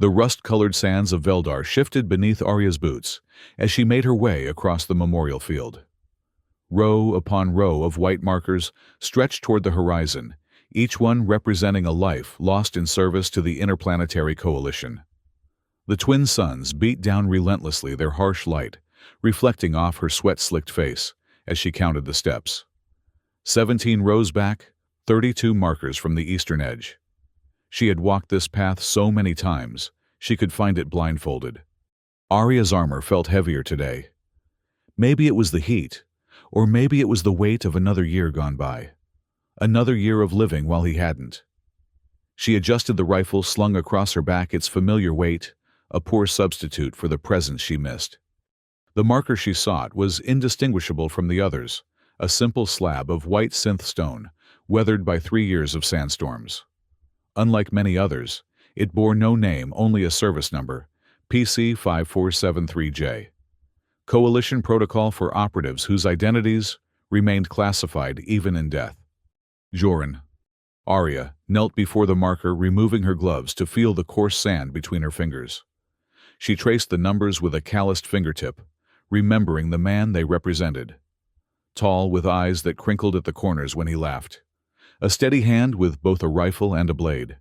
The rust-colored sands of Veldar shifted beneath Arya's boots as she made her way across the memorial field. Row upon row of white markers stretched toward the horizon, each one representing a life lost in service to the interplanetary coalition. The twin suns beat down relentlessly their harsh light, reflecting off her sweat-slicked face as she counted the steps. 17 rows back, 32 markers from the eastern edge. She had walked this path so many times, she could find it blindfolded. Arya's armor felt heavier today. Maybe it was the heat, or maybe it was the weight of another year gone by. Another year of living while he hadn't. She adjusted the rifle slung across her back, its familiar weight, a poor substitute for the presence she missed. The marker she sought was indistinguishable from the others, a simple slab of white synth stone, weathered by 3 years of sandstorms. Unlike many others, it bore no name, only a service number, PC 5473J. Coalition protocol for operatives whose identities remained classified even in death. Joran. Arya knelt before the marker, removing her gloves to feel the coarse sand between her fingers. She traced the numbers with a calloused fingertip, remembering the man they represented. Tall, with eyes that crinkled at the corners when he laughed. A steady hand with both a rifle and a blade.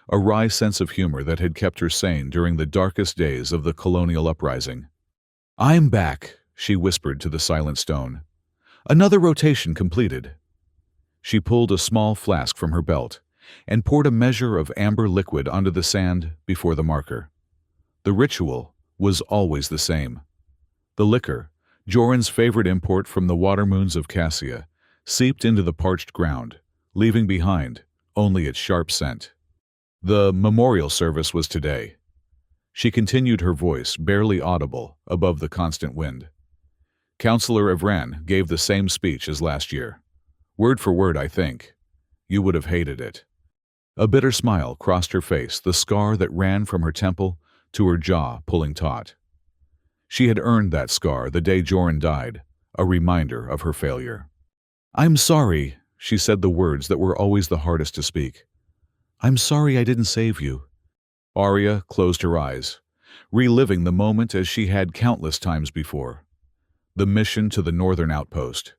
A wry sense of humor that had kept her sane during the darkest days of the colonial uprising. "I'm back," she whispered to the silent stone. "Another rotation completed." She pulled a small flask from her belt and poured a measure of amber liquid onto the sand before the marker. The ritual was always the same. The liquor, Joran's favorite import from the water moons of Cassia, seeped into the parched ground, leaving behind only its sharp scent. The memorial service was today. She continued, her voice barely audible above the constant wind. Counselor Evran gave the same speech as last year. Word for word, I think. You would have hated it. A bitter smile crossed her face, the scar that ran from her temple to her jaw pulling taut. She had earned that scar the day Joran died, a reminder of her failure. "I'm sorry," she said, the words that were always the hardest to speak. "I'm sorry I didn't save you." Arya closed her eyes, reliving the moment as she had countless times before. The mission to the northern outpost.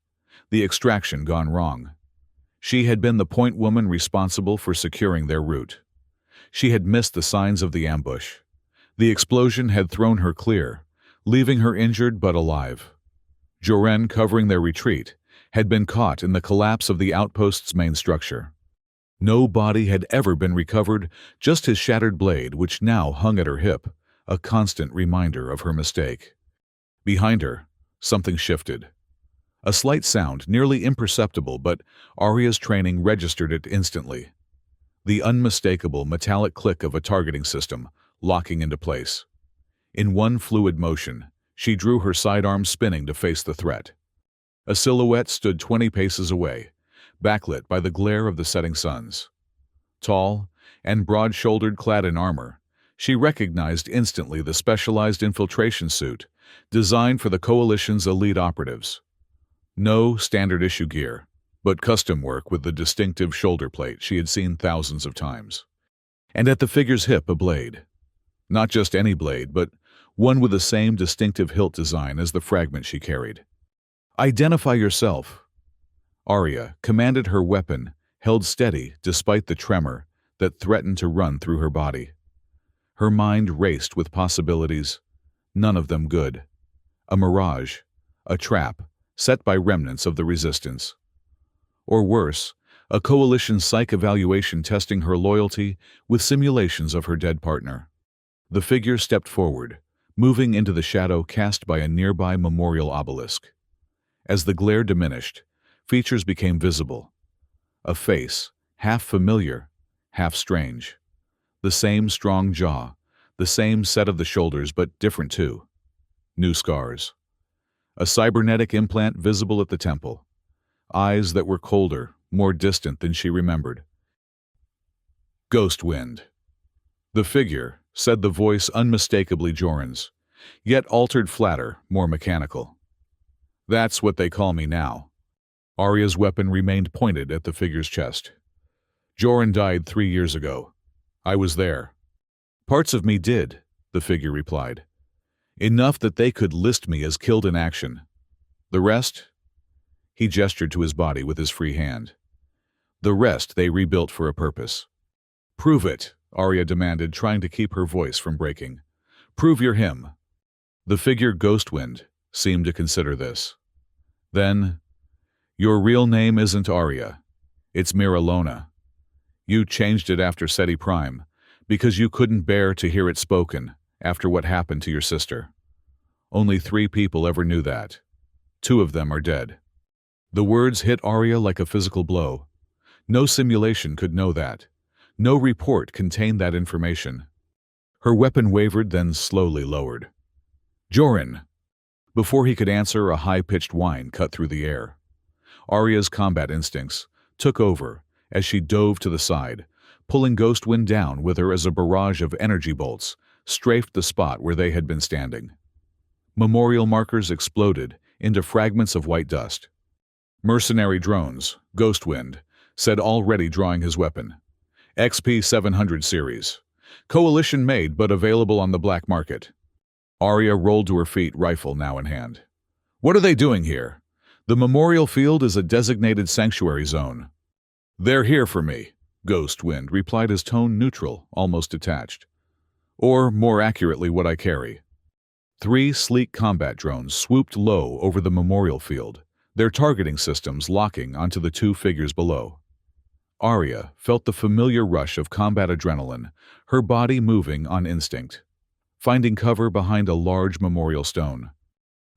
The extraction gone wrong. She had been the point woman responsible for securing their route. She had missed the signs of the ambush. The explosion had thrown her clear, leaving her injured but alive. Joran, covering their retreat, had been caught in the collapse of the outpost's main structure. No body had ever been recovered, just his shattered blade, which now hung at her hip, a constant reminder of her mistake. Behind her, something shifted. A slight sound, nearly imperceptible, but Arya's training registered it instantly. The unmistakable metallic click of a targeting system, locking into place. In one fluid motion, she drew her sidearm spinning to face the threat. A silhouette stood 20 paces away, backlit by the glare of the setting suns. Tall and broad-shouldered, clad in armor, she recognized instantly the specialized infiltration suit designed for the Coalition's elite operatives. No standard-issue gear, but custom work with the distinctive shoulder plate she had seen thousands of times. And at the figure's hip, a blade. Not just any blade, but one with the same distinctive hilt design as the fragment she carried. "Identify yourself." Arya commanded, her weapon held steady despite the tremor that threatened to run through her body. Her mind raced with possibilities, none of them good. A mirage, a trap set by remnants of the resistance. Or worse, a Coalition psych evaluation testing her loyalty with simulations of her dead partner. The figure stepped forward, moving into the shadow cast by a nearby memorial obelisk. As the glare diminished, features became visible. A face, half familiar, half strange. The same strong jaw, the same set of the shoulders, but different too. New scars. A cybernetic implant visible at the temple. Eyes that were colder, more distant than she remembered. "Ghost Wind." The figure said, the voice unmistakably Joran's, yet altered flatter, more mechanical. "That's what they call me now." Arya's weapon remained pointed at the figure's chest. "Joran died 3 years ago. I was there." Parts of me did, the figure replied. Enough that they could list me as killed in action. The rest? He gestured to his body with his free hand. The rest they rebuilt for a purpose. Prove it, Arya demanded, trying to keep her voice from breaking. Prove you're him. The figure Ghostwind seemed to consider this. Then, your real name isn't Arya. It's Miralona. You changed it after Seti Prime, because you couldn't bear to hear it spoken after what happened to your sister. Only 3 people ever knew that. 2 of them are dead. The words hit Arya like a physical blow. No simulation could know that. No report contained that information. Her weapon wavered, then slowly lowered. Jorin! Before he could answer, a high-pitched whine cut through the air. Arya's combat instincts took over as she dove to the side, pulling Ghostwind down with her as a barrage of energy bolts strafed the spot where they had been standing. Memorial markers exploded into fragments of white dust. Mercenary drones, Ghostwind said, already drawing his weapon. XP-700 series. Coalition made but available on the black market. Arya rolled to her feet, rifle now in hand. What are they doing here? The memorial field is a designated sanctuary zone. They're here for me, Ghostwind replied, his tone neutral, almost detached. Or, more accurately, what I carry. 3 sleek combat drones swooped low over the memorial field, their targeting systems locking onto the 2 figures below. Arya felt the familiar rush of combat adrenaline, her body moving on instinct, finding cover behind a large memorial stone.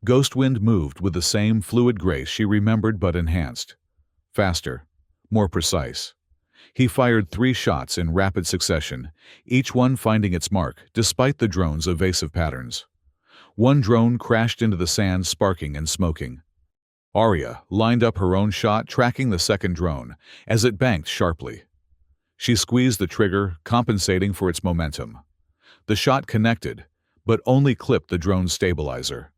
Ghostwind moved with the same fluid grace she remembered, but enhanced. Faster, more precise. He fired 3 shots in rapid succession, each one finding its mark despite the drone's evasive patterns. One drone crashed into the sand, sparking and smoking. Arya lined up her own shot, tracking the second drone as it banked sharply. She squeezed the trigger, compensating for its momentum. The shot connected, but only clipped the drone's stabilizer.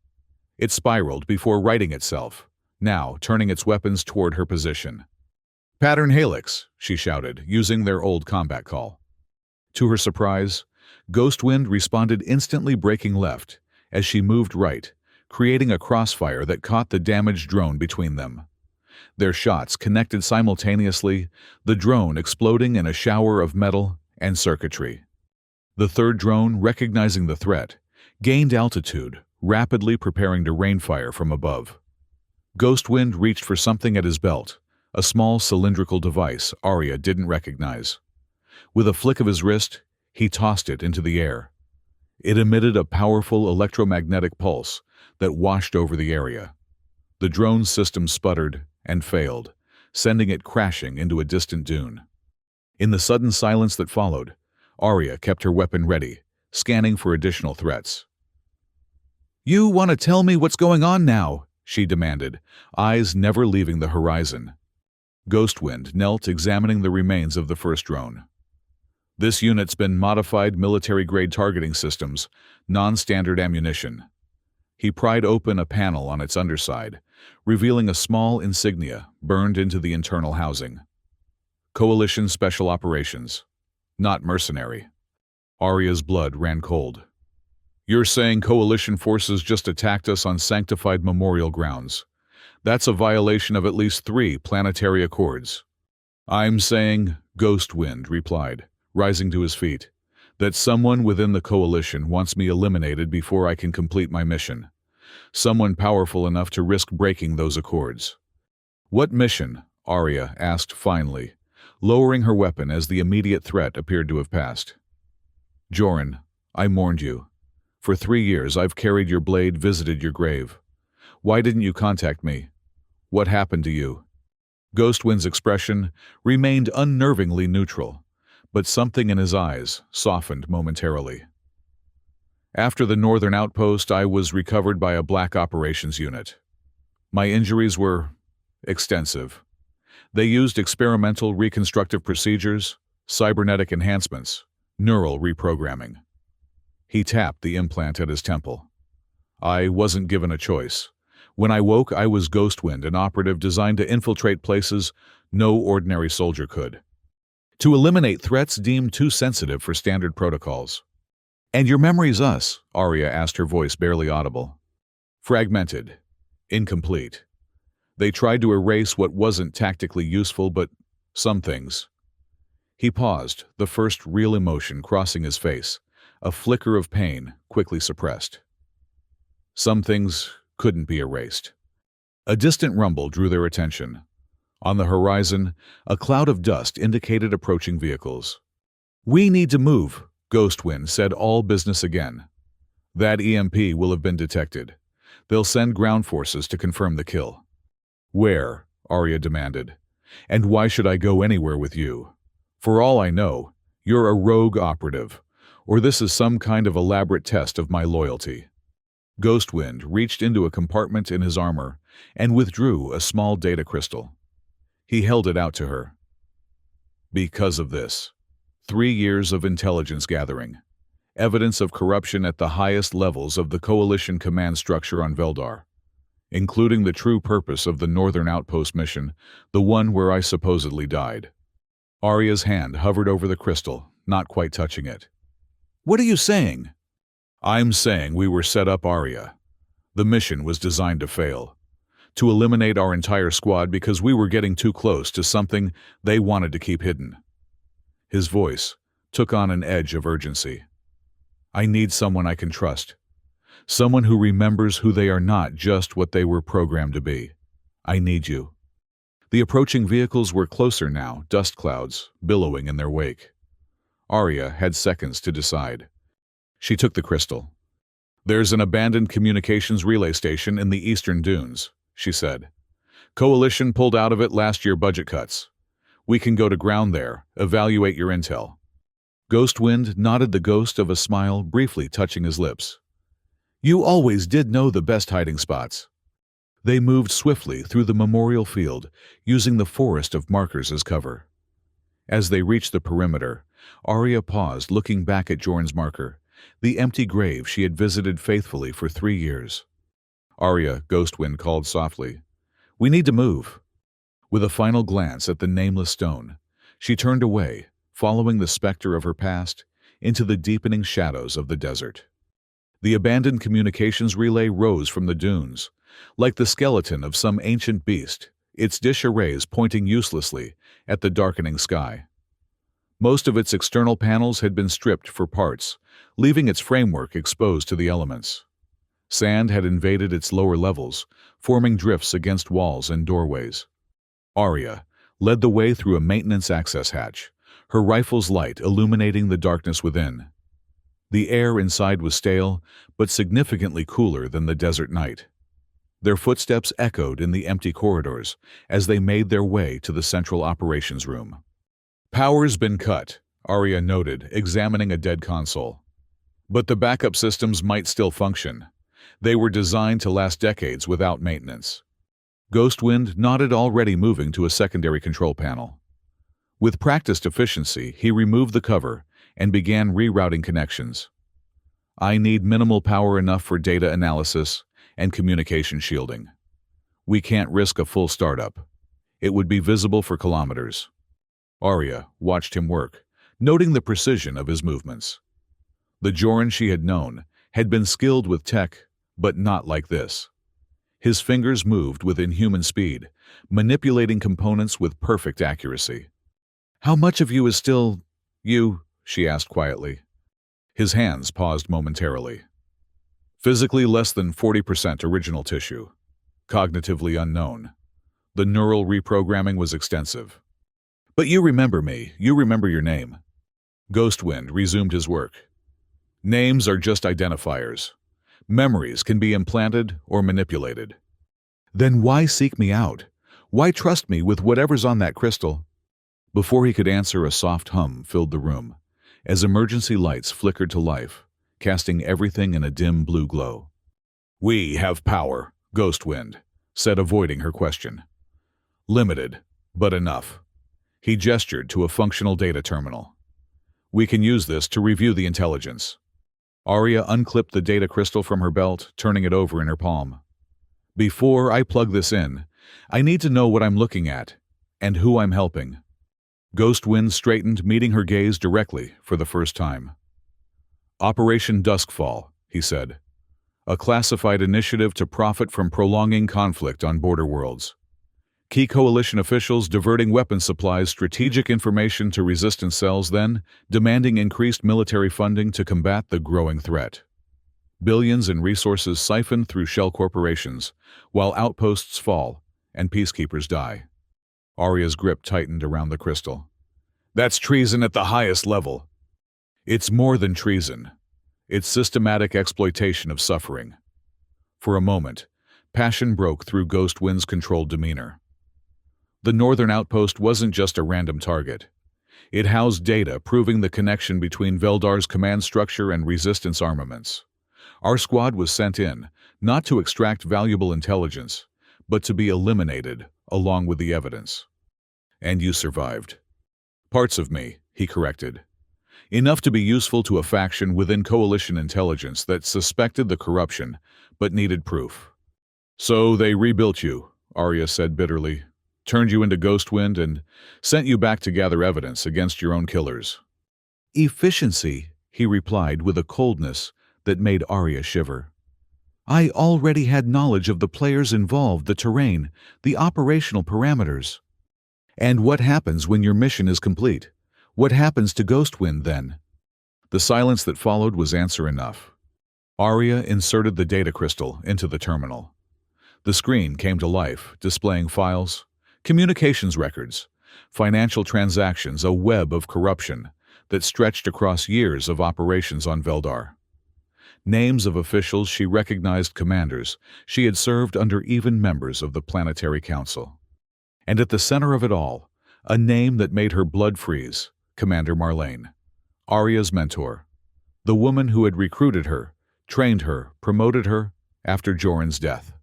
It spiraled before righting itself, now turning its weapons toward her position. Pattern Helix, she shouted, using their old combat call. To her surprise, Ghostwind responded, instantly breaking left as she moved right, creating a crossfire that caught the damaged drone between them. Their shots connected simultaneously, the drone exploding in a shower of metal and circuitry. The third drone, recognizing the threat, gained altitude, rapidly preparing to rain fire from above. Ghostwind reached for something at his belt, a small cylindrical device Arya didn't recognize. With a flick of his wrist, he tossed it into the air. It emitted a powerful electromagnetic pulse that washed over the area. The drone's system sputtered and failed, sending it crashing into a distant dune. In the sudden silence that followed, Arya kept her weapon ready, scanning for additional threats. "You want to tell me what's going on now?" she demanded, eyes never leaving the horizon. Ghostwind knelt, examining the remains of the first drone. This unit's been modified military-grade targeting systems, non-standard ammunition. He pried open a panel on its underside, revealing a small insignia burned into the internal housing. Coalition Special Operations. Not mercenary. Arya's blood ran cold. You're saying Coalition forces just attacked us on sanctified memorial grounds? That's a violation of at least 3 planetary accords. I'm saying, Ghostwind replied, rising to his feet, that someone within the Coalition wants me eliminated before I can complete my mission. Someone powerful enough to risk breaking those accords. What mission? Arya asked finally, lowering her weapon as the immediate threat appeared to have passed. Jorin, I mourned you. For 3 years I've carried your blade, visited your grave. Why didn't you contact me? What happened to you? Ghostwind's expression remained unnervingly neutral, but something in his eyes softened momentarily. After the northern outpost, I was recovered by a black operations unit. My injuries were extensive. They used experimental reconstructive procedures, cybernetic enhancements, neural reprogramming. He tapped the implant at his temple. I wasn't given a choice. When I woke, I was Ghostwind, an operative designed to infiltrate places no ordinary soldier could. To eliminate threats deemed too sensitive for standard protocols. "And your memory's us?" Arya asked, her voice barely audible. "Fragmented. Incomplete. They tried to erase what wasn't tactically useful, but some things." He paused, the first real emotion crossing his face, a flicker of pain quickly suppressed. Some things couldn't be erased. A distant rumble drew their attention. On the horizon, a cloud of dust indicated approaching vehicles. "We need to move," Ghostwind said, all business again. "That EMP will have been detected. They'll send ground forces to confirm the kill." "Where?" Arya demanded. "And why should I go anywhere with you? For all I know, you're a rogue operative, or this is some kind of elaborate test of my loyalty." Ghostwind reached into a compartment in his armor and withdrew a small data crystal. He held it out to her. "Because of this. 3 years of intelligence gathering. Evidence of corruption at the highest levels of the Coalition command structure on Veldar, including the true purpose of the Northern Outpost mission, the one where I supposedly died." Arya's hand hovered over the crystal, not quite touching it. "What are you saying?" "I'm saying we were set up, Arya. The mission was designed to fail. To eliminate our entire squad because we were getting too close to something they wanted to keep hidden." His voice took on an edge of urgency. "I need someone I can trust. Someone who remembers who they are, not just what they were programmed to be. I need you." The approaching vehicles were closer now, dust clouds billowing in their wake. Arya had seconds to decide. She took the crystal. "There's an abandoned communications relay station in the eastern dunes," she said. "Coalition pulled out of it last year budget cuts. We can go to ground there, evaluate your intel." Ghostwind nodded, the ghost of a smile briefly touching his lips. "You always did know the best hiding spots." They moved swiftly through the memorial field, using the forest of markers as cover. As they reached the perimeter, Arya paused, looking back at Jorn's marker, the empty grave she had visited faithfully for 3 years. "Arya," Ghostwind called softly, "we need to move." With a final glance at the nameless stone, she turned away, following the specter of her past into the deepening shadows of the desert. The abandoned communications relay rose from the dunes, like the skeleton of some ancient beast, its dish arrays pointing uselessly at the darkening sky. Most of its external panels had been stripped for parts, leaving its framework exposed to the elements. Sand had invaded its lower levels, forming drifts against walls and doorways. Arya led the way through a maintenance access hatch, her rifle's light illuminating the darkness within. The air inside was stale, but significantly cooler than the desert night. Their footsteps echoed in the empty corridors as they made their way to the central operations room. "Power's been cut," Arya noted, examining a dead console. "But the backup systems might still function. They were designed to last decades without maintenance." Ghostwind nodded, already moving to a secondary control panel. With practiced efficiency, he removed the cover and began rerouting connections. "I need minimal power, enough for data analysis and communication shielding. We can't risk a full startup. It would be visible for kilometers." Arya watched him work, noting the precision of his movements. The Jorn she had known had been skilled with tech, but not like this. His fingers moved with inhuman speed, manipulating components with perfect accuracy. "How much of you is still you?" she asked quietly. His hands paused momentarily. "Physically less than 40% original tissue. Cognitively unknown. The neural reprogramming was extensive. But you remember me, you remember your name." Ghostwind resumed his work. "Names are just identifiers. Memories can be implanted or manipulated." "Then why seek me out? Why trust me with whatever's on that crystal?" Before he could answer, a soft hum filled the room, as emergency lights flickered to life, casting everything in a dim blue glow. "We have power," Ghostwind said, avoiding her question. "Limited, but enough." He gestured to a functional data terminal. "We can use this to review the intelligence." Arya unclipped the data crystal from her belt, turning it over in her palm. "Before I plug this in, I need to know what I'm looking at, and who I'm helping." Ghostwind straightened, meeting her gaze directly for the first time. Operation Duskfall, he said. A classified initiative to profit from prolonging conflict on border worlds. Key coalition officials diverting weapons supplies, strategic information to resistance cells, then demanding increased military funding to combat the growing threat. Billions in resources siphoned through shell corporations, while outposts fall and peacekeepers die. Arya's grip tightened around the crystal. That's treason at the highest level. It's more than treason. It's systematic exploitation of suffering. For a moment, passion broke through Ghostwind's controlled demeanor. The northern outpost wasn't just a random target. It housed data proving the connection between Veldar's command structure and resistance armaments. Our squad was sent in, not to extract valuable intelligence, but to be eliminated, along with the evidence. And you survived. Parts of me, he corrected. Enough to be useful to a faction within coalition intelligence that suspected the corruption, but needed proof. So they rebuilt you, Arya said bitterly, turned you into Ghostwind and sent you back to gather evidence against your own killers. Efficiency, he replied with a coldness that made Arya shiver. I already had knowledge of the players involved, the terrain, the operational parameters. And what happens when your mission is complete? What happens to Ghostwind then? The silence that followed was answer enough. Arya inserted the data crystal into the terminal. The screen came to life, displaying files, communications records, financial transactions, a web of corruption that stretched across years of operations on Veldar. Names of officials she recognized, commanders she had served under, even members of the Planetary Council. And at the center of it all, a name that made her blood freeze, Commander Marlene, Arya's mentor, the woman who had recruited her, trained her, promoted her after Joran's death.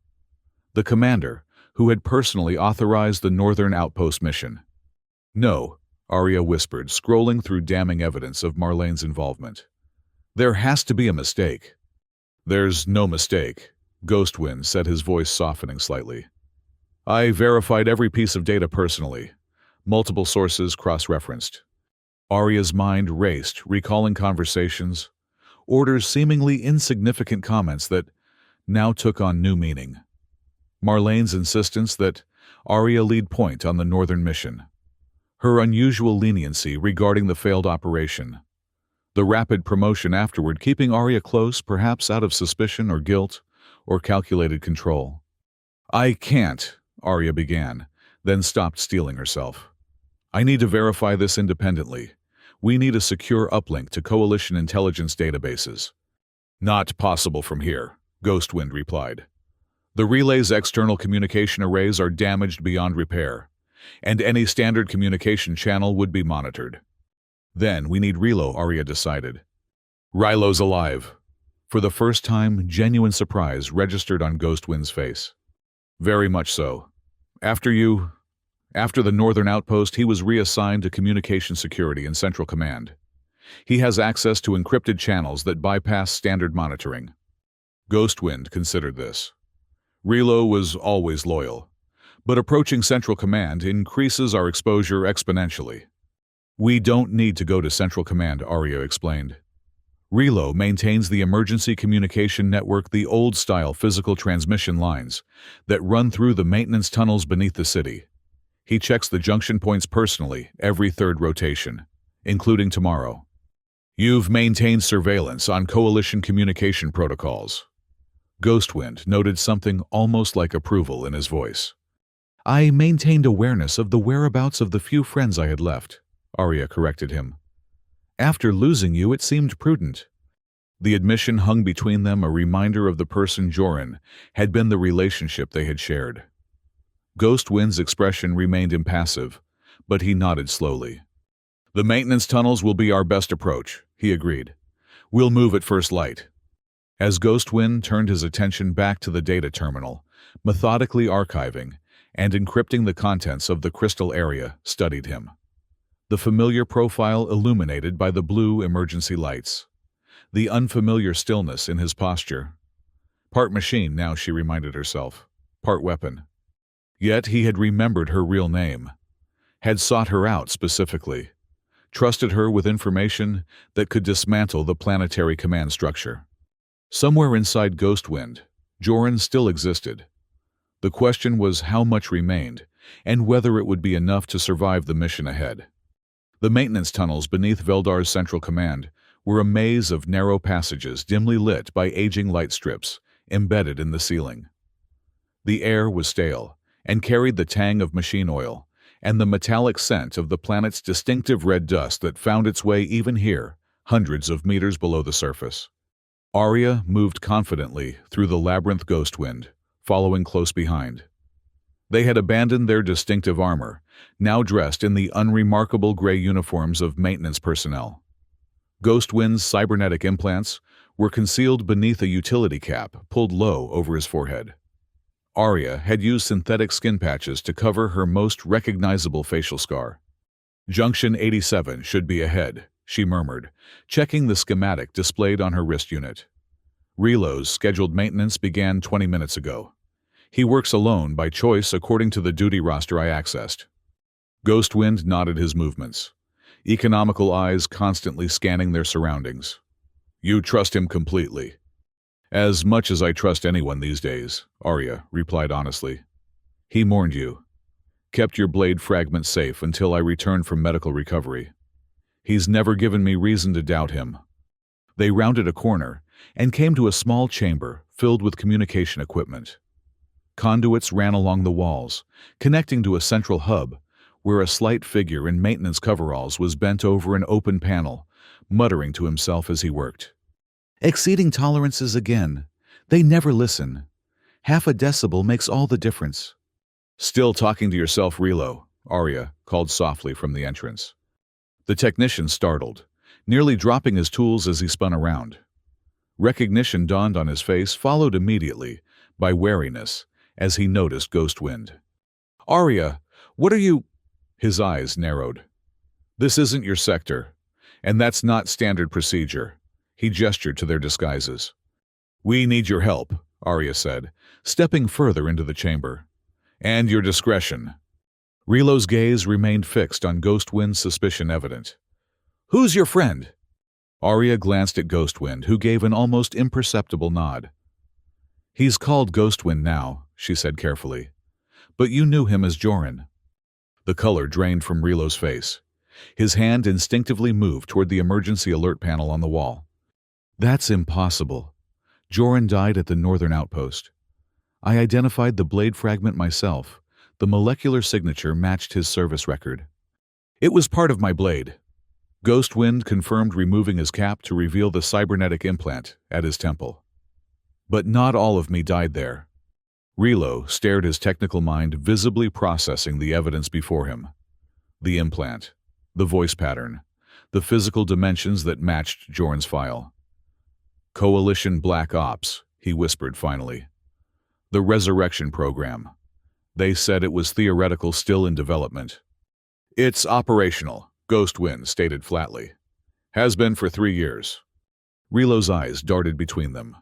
The commander who had personally authorized the Northern Outpost mission. No, Arya whispered, scrolling through damning evidence of Marlene's involvement. There has to be a mistake. There's no mistake, Ghostwind said, his voice softening slightly. I verified every piece of data personally, multiple sources cross-referenced. Arya's mind raced, recalling conversations, orders, seemingly insignificant comments that now took on new meaning. Marlene's insistence that Arya lead point on the Northern mission. Her unusual leniency regarding the failed operation. The rapid promotion afterward, keeping Arya close, perhaps out of suspicion or guilt or calculated control. I can't, Arya began, then stopped, steeling herself. I need to verify this independently. We need a secure uplink to coalition intelligence databases. Not possible from here, Ghostwind replied. The relay's external communication arrays are damaged beyond repair, and any standard communication channel would be monitored. Then we need Rilo, Arya decided. Rylo's alive. For the first time, genuine surprise registered on Ghostwind's face. Very much so. After the Northern Outpost, he was reassigned to communication security in Central Command. He has access to encrypted channels that bypass standard monitoring. Ghostwind considered this. Rilo was always loyal, but approaching Central Command increases our exposure exponentially. We don't need to go to Central Command, Arya explained. Rilo maintains the emergency communication network, the old-style physical transmission lines that run through the maintenance tunnels beneath the city. He checks the junction points personally every third rotation, including tomorrow. You've maintained surveillance on coalition communication protocols. Ghostwind noted something almost like approval in his voice. I maintained awareness of the whereabouts of the few friends I had left, Arya corrected him. After losing you, it seemed prudent. The admission hung between them, a reminder of the person Joran had been, the relationship they had shared. Ghostwind's expression remained impassive, but he nodded slowly. The maintenance tunnels will be our best approach, he agreed. We'll move at first light. As Ghostwind turned his attention back to the data terminal, methodically archiving and encrypting the contents of the crystal area, studied him. The familiar profile illuminated by the blue emergency lights. The unfamiliar stillness in his posture. Part machine now, she reminded herself. Part weapon. Yet he had remembered her real name. Had sought her out specifically. trusted her with information that could dismantle the planetary command structure. Somewhere inside Ghostwind, Joran still existed. The question was how much remained, and whether it would be enough to survive the mission ahead. The maintenance tunnels beneath Veldar's central command were a maze of narrow passages dimly lit by aging light strips embedded in the ceiling. The air was stale and carried the tang of machine oil and the metallic scent of the planet's distinctive red dust that found its way even here, hundreds of meters below the surface. Arya moved confidently through the labyrinth Ghostwind, following close behind. They had abandoned their distinctive armor, now dressed in the unremarkable gray uniforms of maintenance personnel. Ghostwind's cybernetic implants were concealed beneath a utility cap pulled low over his forehead. Arya had used synthetic skin patches to cover her most recognizable facial scar. "Junction 87 should be ahead," she murmured, checking the schematic displayed on her wrist unit. "Relo's scheduled maintenance began 20 minutes ago. He works alone by choice according to the duty roster I accessed." Ghostwind nodded his movements, economical eyes constantly scanning their surroundings. "You trust him completely." "As much as I trust anyone these days," Arya replied honestly. "He mourned you. Kept your blade fragment safe until I returned from medical recovery. He's never given me reason to doubt him." They rounded a corner and came to a small chamber filled with communication equipment. Conduits ran along the walls, connecting to a central hub, where a slight figure in maintenance coveralls was bent over an open panel, muttering to himself as he worked. "Exceeding tolerances again. They never listen. Half a decibel makes all the difference." "Still talking to yourself, Relo," Arya called softly from the entrance. The technician startled, nearly dropping his tools as he spun around. Recognition dawned on his face, followed immediately by wariness as he noticed Ghostwind. "Arya, what are you—" His eyes narrowed. "This isn't your sector, and that's not standard procedure." He gestured to their disguises. "We need your help," Arya said, stepping further into the chamber. "And your discretion." Relo's gaze remained fixed on Ghostwind's suspicion evident. "Who's your friend?" Arya glanced at Ghostwind, who gave an almost imperceptible nod. "He's called Ghostwind now," she said carefully. "But you knew him as Joran." The color drained from Relo's face. His hand instinctively moved toward the emergency alert panel on the wall. "That's impossible. Joran died at the northern outpost. I identified the blade fragment myself. The molecular signature matched his service record. It was part of my blade." Ghostwind confirmed, removing his cap to reveal the cybernetic implant at his temple. "But not all of me died there." Relo stared, his technical mind visibly processing the evidence before him. The implant, the voice pattern, the physical dimensions that matched Joran's file. "Coalition Black Ops," he whispered finally. "The resurrection program. They said it was theoretical, still in development." "It's operational," Ghostwind stated flatly. "Has been for 3 years." Relo's eyes darted between them.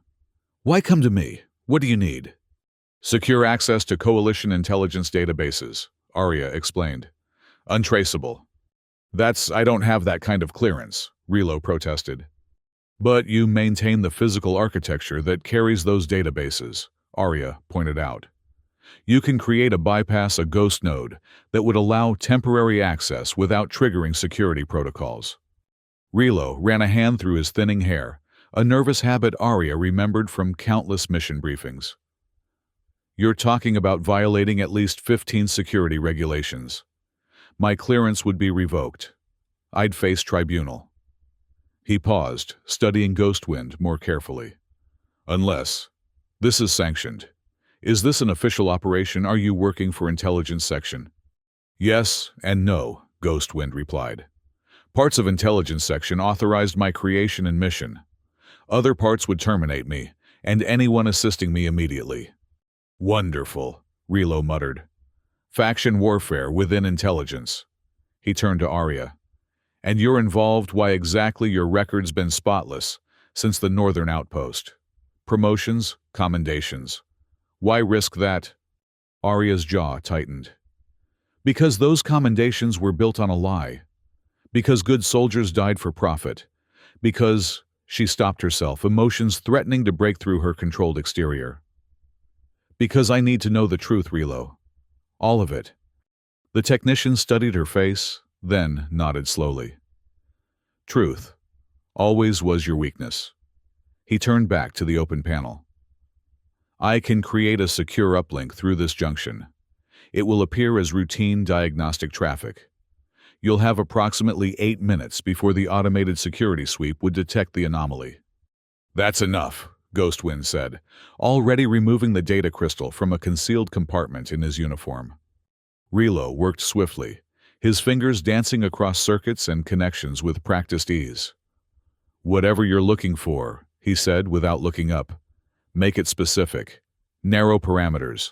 "Why come to me? What do you need?" "Secure access to Coalition intelligence databases," Arya explained. "Untraceable." I don't have that kind of clearance," Relo protested. "But you maintain the physical architecture that carries those databases," Arya pointed out. "You can create a bypass, a ghost node, that would allow temporary access without triggering security protocols." Relo ran a hand through his thinning hair, a nervous habit Arya remembered from countless mission briefings. "You're talking about violating at least 15 security regulations. My clearance would be revoked. I'd face tribunal." He paused, studying Ghostwind more carefully. "Unless. This is sanctioned. Is this an official operation? Are you working for Intelligence Section?" "Yes and no," Ghostwind replied. "Parts of Intelligence Section authorized my creation and mission. Other parts would terminate me, and anyone assisting me immediately." "Wonderful," Relo muttered. "Faction warfare within intelligence." He turned to Arya. "And you're involved? Why exactly? Your record's been spotless since the northern outpost. Promotions, commendations. Why risk that?" Arya's jaw tightened. "Because those commendations were built on a lie. Because good soldiers died for profit. Because she stopped herself, emotions threatening to break through her controlled exterior. Because I need to know the truth, Relo. All of it. The technician studied her face, then nodded slowly. Truth. Always was your weakness. He turned back to the open panel. I can create a secure uplink through this junction. It will appear as routine diagnostic traffic. You'll have approximately 8 minutes before the automated security sweep would detect the anomaly. That's enough, Ghostwind said, already removing the data crystal from a concealed compartment in his uniform. Relo worked swiftly, his fingers dancing across circuits and connections with practiced ease. Whatever you're looking for, he said without looking up. Make it specific. Narrow parameters.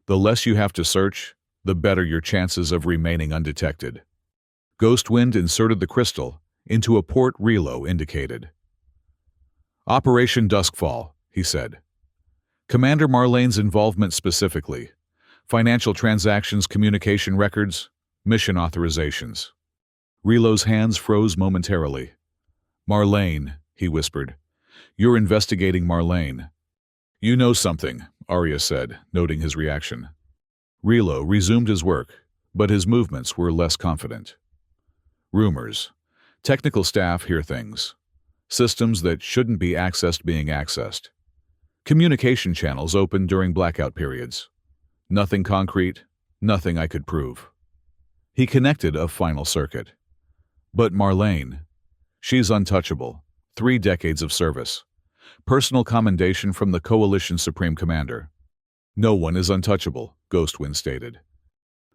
The less you have to search, the better your chances of remaining undetected. Ghostwind inserted the crystal into a port Relo indicated. Operation Duskfall, he said. Commander Marlane's involvement specifically. Financial transactions, communication records, mission authorizations. Relo's hands froze momentarily. Marlane, he whispered. You're investigating Marlane. You know something, Arya said, noting his reaction. Relo resumed his work, but his movements were less confident. Rumors. Technical staff hear things. Systems that shouldn't be accessed being accessed. Communication channels open during blackout periods. Nothing concrete, nothing I could prove. He connected a final circuit. But Marlane, she's untouchable. 3 decades of service. Personal commendation from the Coalition Supreme Commander. No one is untouchable, Ghostwind stated.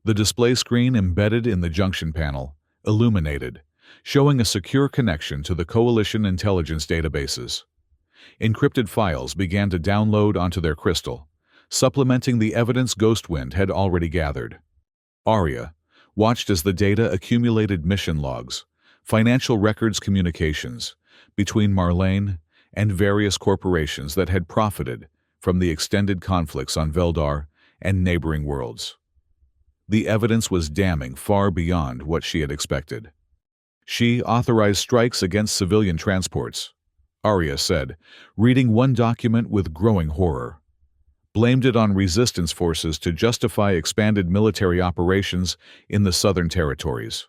The display screen embedded in the junction panel illuminated, showing a secure connection to the Coalition intelligence databases. Encrypted files began to download onto their crystal, supplementing the evidence Ghostwind had already gathered. Arya watched as the data accumulated mission logs, financial records communications between Marlane and various corporations that had profited from the extended conflicts on Veldar and neighboring worlds. The evidence was damning far beyond what she had expected. She authorized strikes against civilian transports, Arya said, reading one document with growing horror. Blamed it on resistance forces to justify expanded military operations in the southern territories.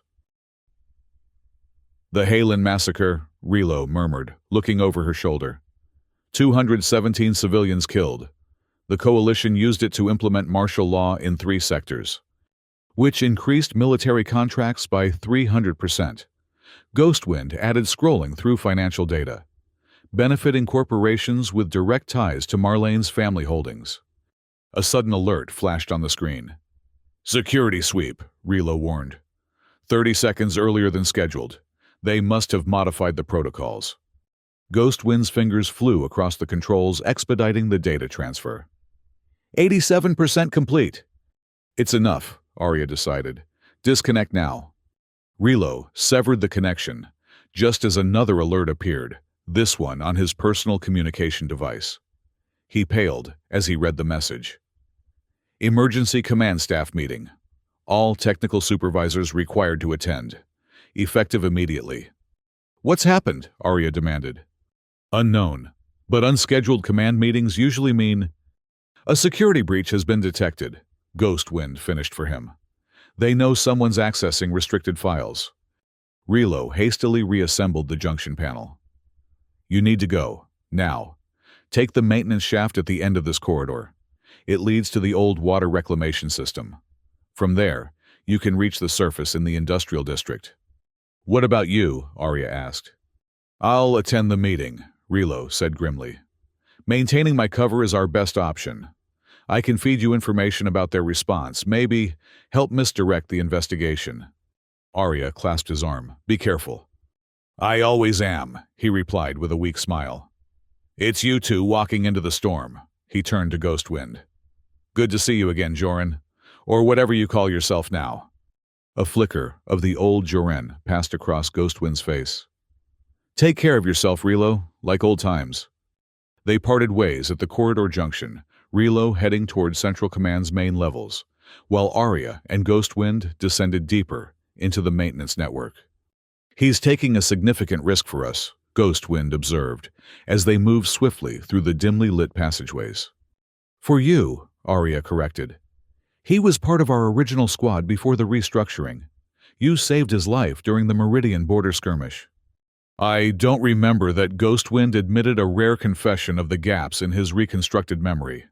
The Halen massacre, Relo murmured, looking over her shoulder. 217 civilians killed. The Coalition used it to implement martial law in 3 sectors, which increased military contracts by 300%. Ghostwind added scrolling through financial data, benefiting corporations with direct ties to Marlane's family holdings. A sudden alert flashed on the screen. Security sweep, Relo warned. 30 seconds earlier than scheduled. They must have modified the protocols. Ghostwind's fingers flew across the controls, expediting the data transfer. 87% complete. It's enough, Arya decided. Disconnect now. Relo severed the connection, just as another alert appeared, this one on his personal communication device. He paled as he read the message. Emergency Command Staff Meeting. All technical supervisors required to attend. Effective immediately. What's happened? Arya demanded. Unknown, but unscheduled command meetings usually mean a security breach has been detected, Ghostwind finished for him. They know someone's accessing restricted files. Relo hastily reassembled the junction panel. You need to go, now. Take the maintenance shaft at the end of this corridor. It leads to the old water reclamation system. From there, you can reach the surface in the industrial district. What about you? Arya asked. I'll attend the meeting, Relo said grimly. Maintaining my cover is our best option. I can feed you information about their response, maybe help misdirect the investigation. Arya clasped his arm. Be careful. I always am, he replied with a weak smile. It's you two walking into the storm. He turned to Ghostwind. Good to see you again, Joran. Or whatever you call yourself now. A flicker of the old Joran passed across Ghostwind's face. Take care of yourself, Relo, like old times. They parted ways at the corridor junction, Relo heading toward Central Command's main levels, while Arya and Ghostwind descended deeper into the maintenance network. He's taking a significant risk for us, Ghostwind observed, as they moved swiftly through the dimly lit passageways. For you, Arya corrected. He was part of our original squad before the restructuring. You saved his life during the Meridian border skirmish. I don't remember that Ghostwind admitted a rare confession of the gaps in his reconstructed memory.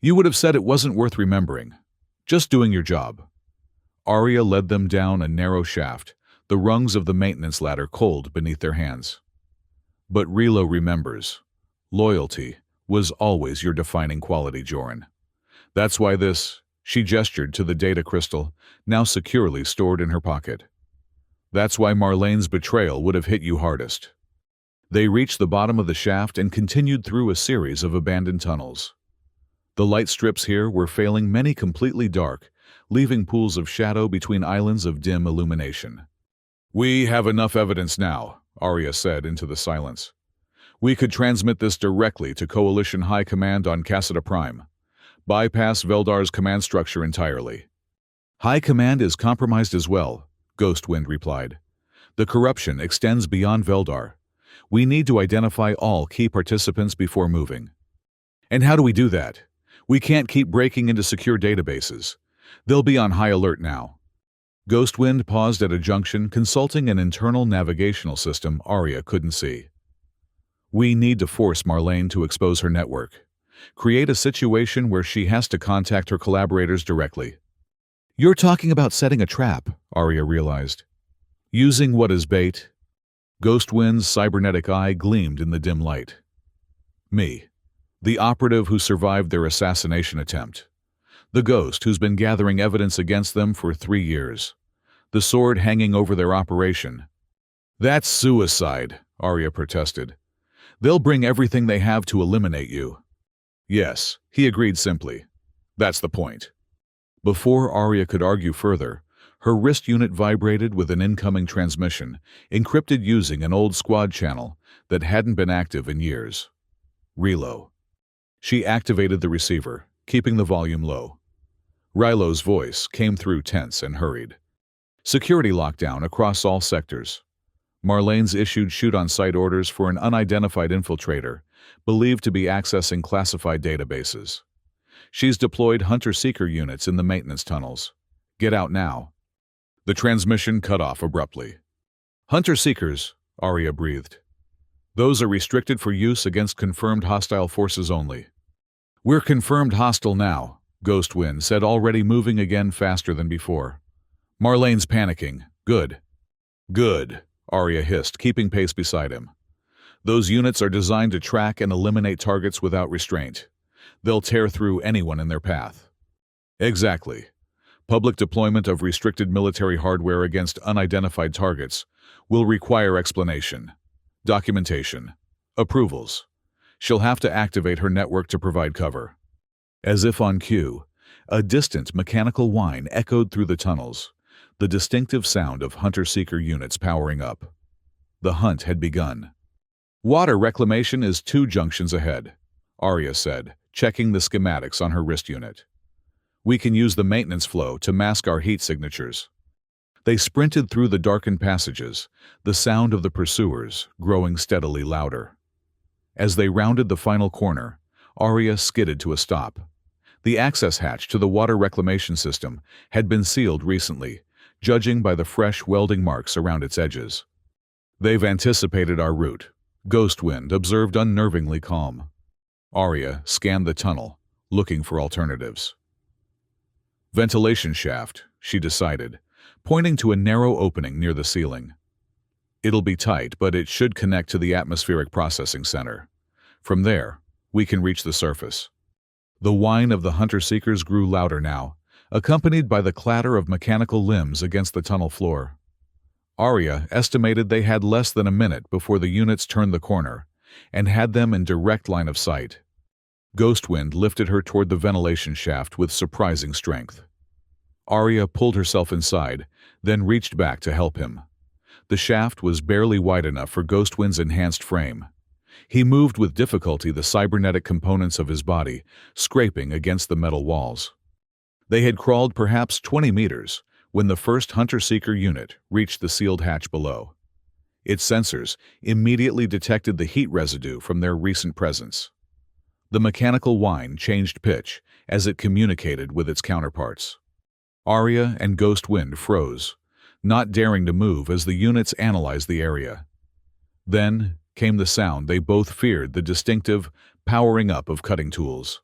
You would have said it wasn't worth remembering. Just doing your job. Arya led them down a narrow shaft, the rungs of the maintenance ladder cold beneath their hands. But Relo remembers. Loyalty was always your defining quality, Joran. That's why she gestured to the data crystal, now securely stored in her pocket. That's why Marlene's betrayal would have hit you hardest. They reached the bottom of the shaft and continued through a series of abandoned tunnels. The light strips here were failing, many completely dark, leaving pools of shadow between islands of dim illumination. We have enough evidence now, Arya said into the silence. We could transmit this directly to Coalition High Command on Cassida Prime. Bypass Veldar's command structure entirely. High Command is compromised as well, Ghostwind replied. The corruption extends beyond Veldar. We need to identify all key participants before moving. And how do we do that? We can't keep breaking into secure databases. They'll be on high alert now. Ghostwind paused at a junction, consulting an internal navigational system Arya couldn't see. We need to force Marlene to expose her network. Create a situation where she has to contact her collaborators directly. You're talking about setting a trap, Arya realized. Using what as bait? Ghostwind's cybernetic eye gleamed in the dim light. Me. The operative who survived their assassination attempt. The ghost who's been gathering evidence against them for 3 years. The sword hanging over their operation. That's suicide, Arya protested. They'll bring everything they have to eliminate you. Yes, he agreed simply. That's the point. Before Arya could argue further, her wrist unit vibrated with an incoming transmission, encrypted using an old squad channel that hadn't been active in years. Relo. She activated the receiver, keeping the volume low. Rylo's voice came through tense and hurried. Security lockdown across all sectors. Marlene's issued shoot-on-sight orders for an unidentified infiltrator, believed to be accessing classified databases. She's deployed hunter-seeker units in the maintenance tunnels. Get out now. The transmission cut off abruptly. Hunter-seekers, Arya breathed. Those are restricted for use against confirmed hostile forces only. We're confirmed hostile now, Ghostwind said, already moving again faster than before. Marlene's panicking. Good. Good, Arya hissed, keeping pace beside him. Those units are designed to track and eliminate targets without restraint. They'll tear through anyone in their path. Exactly. Public deployment of restricted military hardware against unidentified targets will require explanation, documentation, approvals. She'll have to activate her network to provide cover. As if on cue, a distant mechanical whine echoed through the tunnels, the distinctive sound of hunter-seeker units powering up. The hunt had begun. Water reclamation is 2 junctions ahead, Arya said, checking the schematics on her wrist unit. We can use the maintenance flow to mask our heat signatures. They sprinted through the darkened passages, the sound of the pursuers growing steadily louder. As they rounded the final corner, Arya skidded to a stop. The access hatch to the water reclamation system had been sealed recently, judging by the fresh welding marks around its edges. They've anticipated our route, Ghostwind observed, unnervingly calm. Arya scanned the tunnel, looking for alternatives. Ventilation shaft, she decided, pointing to a narrow opening near the ceiling. It'll be tight, but it should connect to the atmospheric processing center. From there, we can reach the surface. The whine of the hunter-seekers grew louder now, accompanied by the clatter of mechanical limbs against the tunnel floor. Arya estimated they had less than a minute before the units turned the corner, and had them in direct line of sight. Ghostwind lifted her toward the ventilation shaft with surprising strength. Arya pulled herself inside, then reached back to help him. The shaft was barely wide enough for Ghostwind's enhanced frame. He moved with difficulty the cybernetic components of his body, scraping against the metal walls. They had crawled perhaps 20 meters when the first hunter-seeker unit reached the sealed hatch below. Its sensors immediately detected the heat residue from their recent presence. The mechanical whine changed pitch as it communicated with its counterparts. Arya and Ghost Wind froze, not daring to move as the units analyzed the area. Then came the sound they both feared, the distinctive powering up of cutting tools.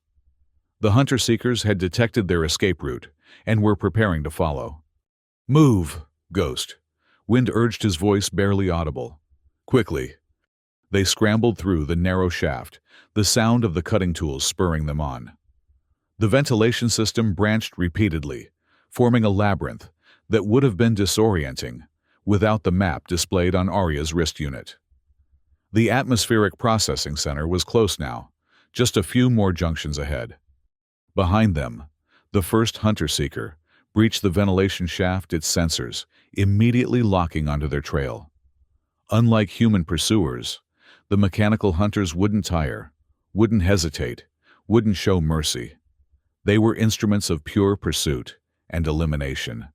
The hunter-seekers had detected their escape route and were preparing to follow. "Move, Ghost," Wind urged, his voice barely audible. "Quickly." They scrambled through the narrow shaft, the sound of the cutting tools spurring them on. The ventilation system branched repeatedly, forming a labyrinth that would have been disorienting without the map displayed on Arya's wrist unit. The atmospheric processing center was close now, just a few more junctions ahead. Behind them, the first hunter-seeker breached the ventilation shaft, its sensors immediately locking onto their trail. Unlike human pursuers, the mechanical hunters wouldn't tire, wouldn't hesitate, wouldn't show mercy. They were instruments of pure pursuit and elimination.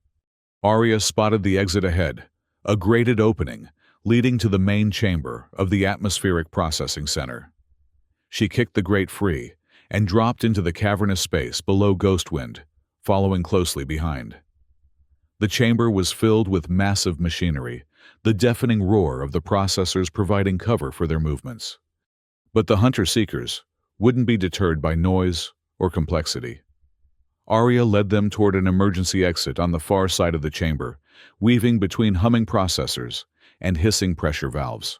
Arya spotted the exit ahead, a grated opening leading to the main chamber of the atmospheric processing center. She kicked the grate free and dropped into the cavernous space below Ghostwind, following closely behind. The chamber was filled with massive machinery, the deafening roar of the processors providing cover for their movements. But the hunter-seekers wouldn't be deterred by noise or complexity. Arya led them toward an emergency exit on the far side of the chamber, weaving between humming processors and hissing pressure valves.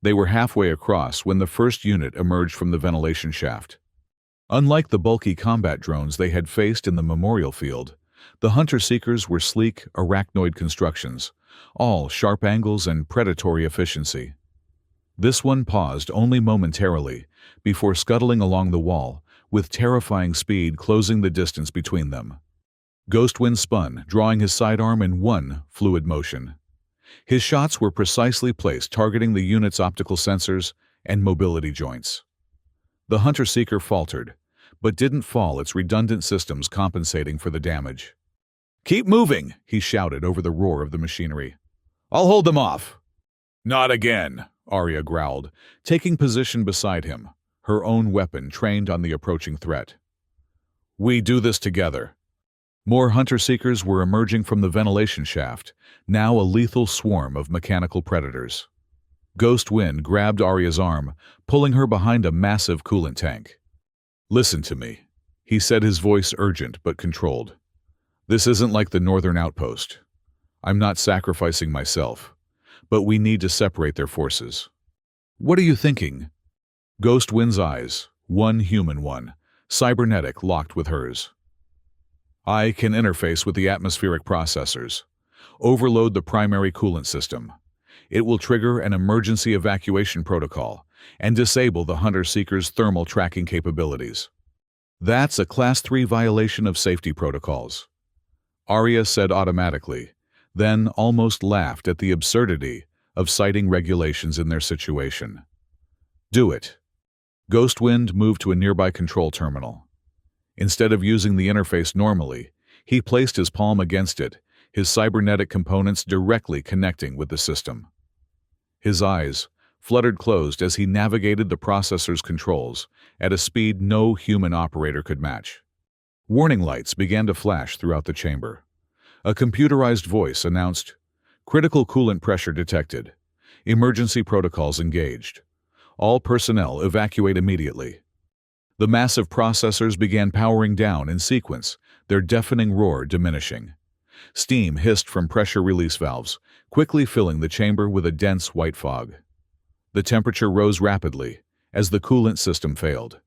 They were halfway across when the first unit emerged from the ventilation shaft. Unlike the bulky combat drones they had faced in the memorial field, the hunter-seekers were sleek, arachnoid constructions, all sharp angles and predatory efficiency. This one paused only momentarily before scuttling along the wall, with terrifying speed closing the distance between them. Ghostwind spun, drawing his sidearm in one fluid motion. His shots were precisely placed, targeting the unit's optical sensors and mobility joints. The hunter-seeker faltered, but didn't fall, its redundant systems compensating for the damage. "Keep moving," he shouted over the roar of the machinery. "I'll hold them off." "Not again," Arya growled, taking position beside him, her own weapon trained on the approaching threat. "We do this together." More hunter-seekers were emerging from the ventilation shaft, now a lethal swarm of mechanical predators. Ghost Wind grabbed Arya's arm, pulling her behind a massive coolant tank. "Listen to me," he said, his voice urgent but controlled. "This isn't like the Northern Outpost. I'm not sacrificing myself, but we need to separate their forces." "What are you thinking?" Ghost Wind's eyes, one human one, cybernetic, locked with hers. "I can interface with the atmospheric processors, overload the primary coolant system. It will trigger an emergency evacuation protocol and disable the hunter-seekers' thermal tracking capabilities. That's a Class 3 violation of safety protocols," Arya said automatically, then almost laughed at the absurdity of citing regulations in their situation. "Do it." Ghostwind moved to a nearby control terminal. Instead of using the interface normally, he placed his palm against it, his cybernetic components directly connecting with the system. His eyes fluttered closed as he navigated the processor's controls at a speed no human operator could match. Warning lights began to flash throughout the chamber. A computerized voice announced, "Critical coolant pressure detected. Emergency protocols engaged. All personnel evacuate immediately." The massive processors began powering down in sequence, their deafening roar diminishing. Steam hissed from pressure release valves, quickly filling the chamber with a dense white fog. The temperature rose rapidly as the coolant system failed.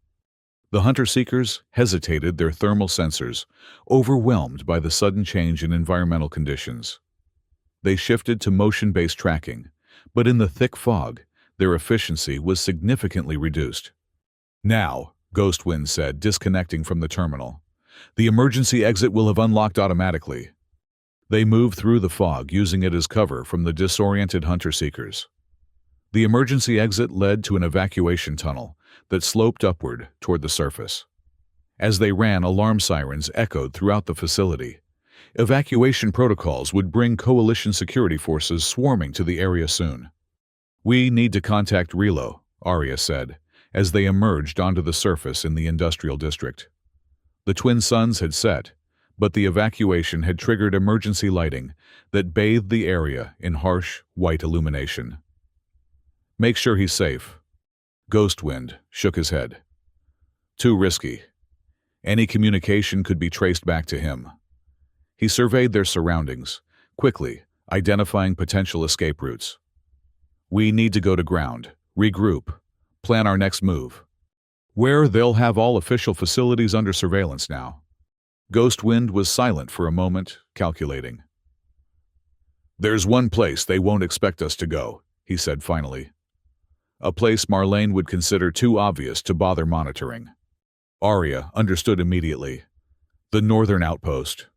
The hunter-seekers hesitated, their thermal sensors overwhelmed by the sudden change in environmental conditions. They shifted to motion-based tracking, but in the thick fog, their efficiency was significantly reduced. "Now," Ghostwind said, disconnecting from the terminal, "the emergency exit will have unlocked automatically." They moved through the fog, using it as cover from the disoriented hunter-seekers. The emergency exit led to an evacuation tunnel that sloped upward toward the surface. As they ran, alarm sirens echoed throughout the facility, Evacuation protocols would bring coalition security forces swarming to the area soon. "We need to contact Relo," Arya said, as they emerged onto the surface in the industrial district. The twin suns had set, but the evacuation had triggered emergency lighting that bathed the area in harsh, white illumination. "Make sure he's safe." Ghostwind shook his head. "Too risky. Any communication could be traced back to him." He surveyed their surroundings, quickly identifying potential escape routes. "We need to go to ground, regroup, plan our next move. Where they'll have all official facilities under surveillance now." Ghostwind was silent for a moment, calculating. "There's one place they won't expect us to go," he said finally. "A place Marlene would consider too obvious to bother monitoring." Arya understood immediately. "The northern outpost."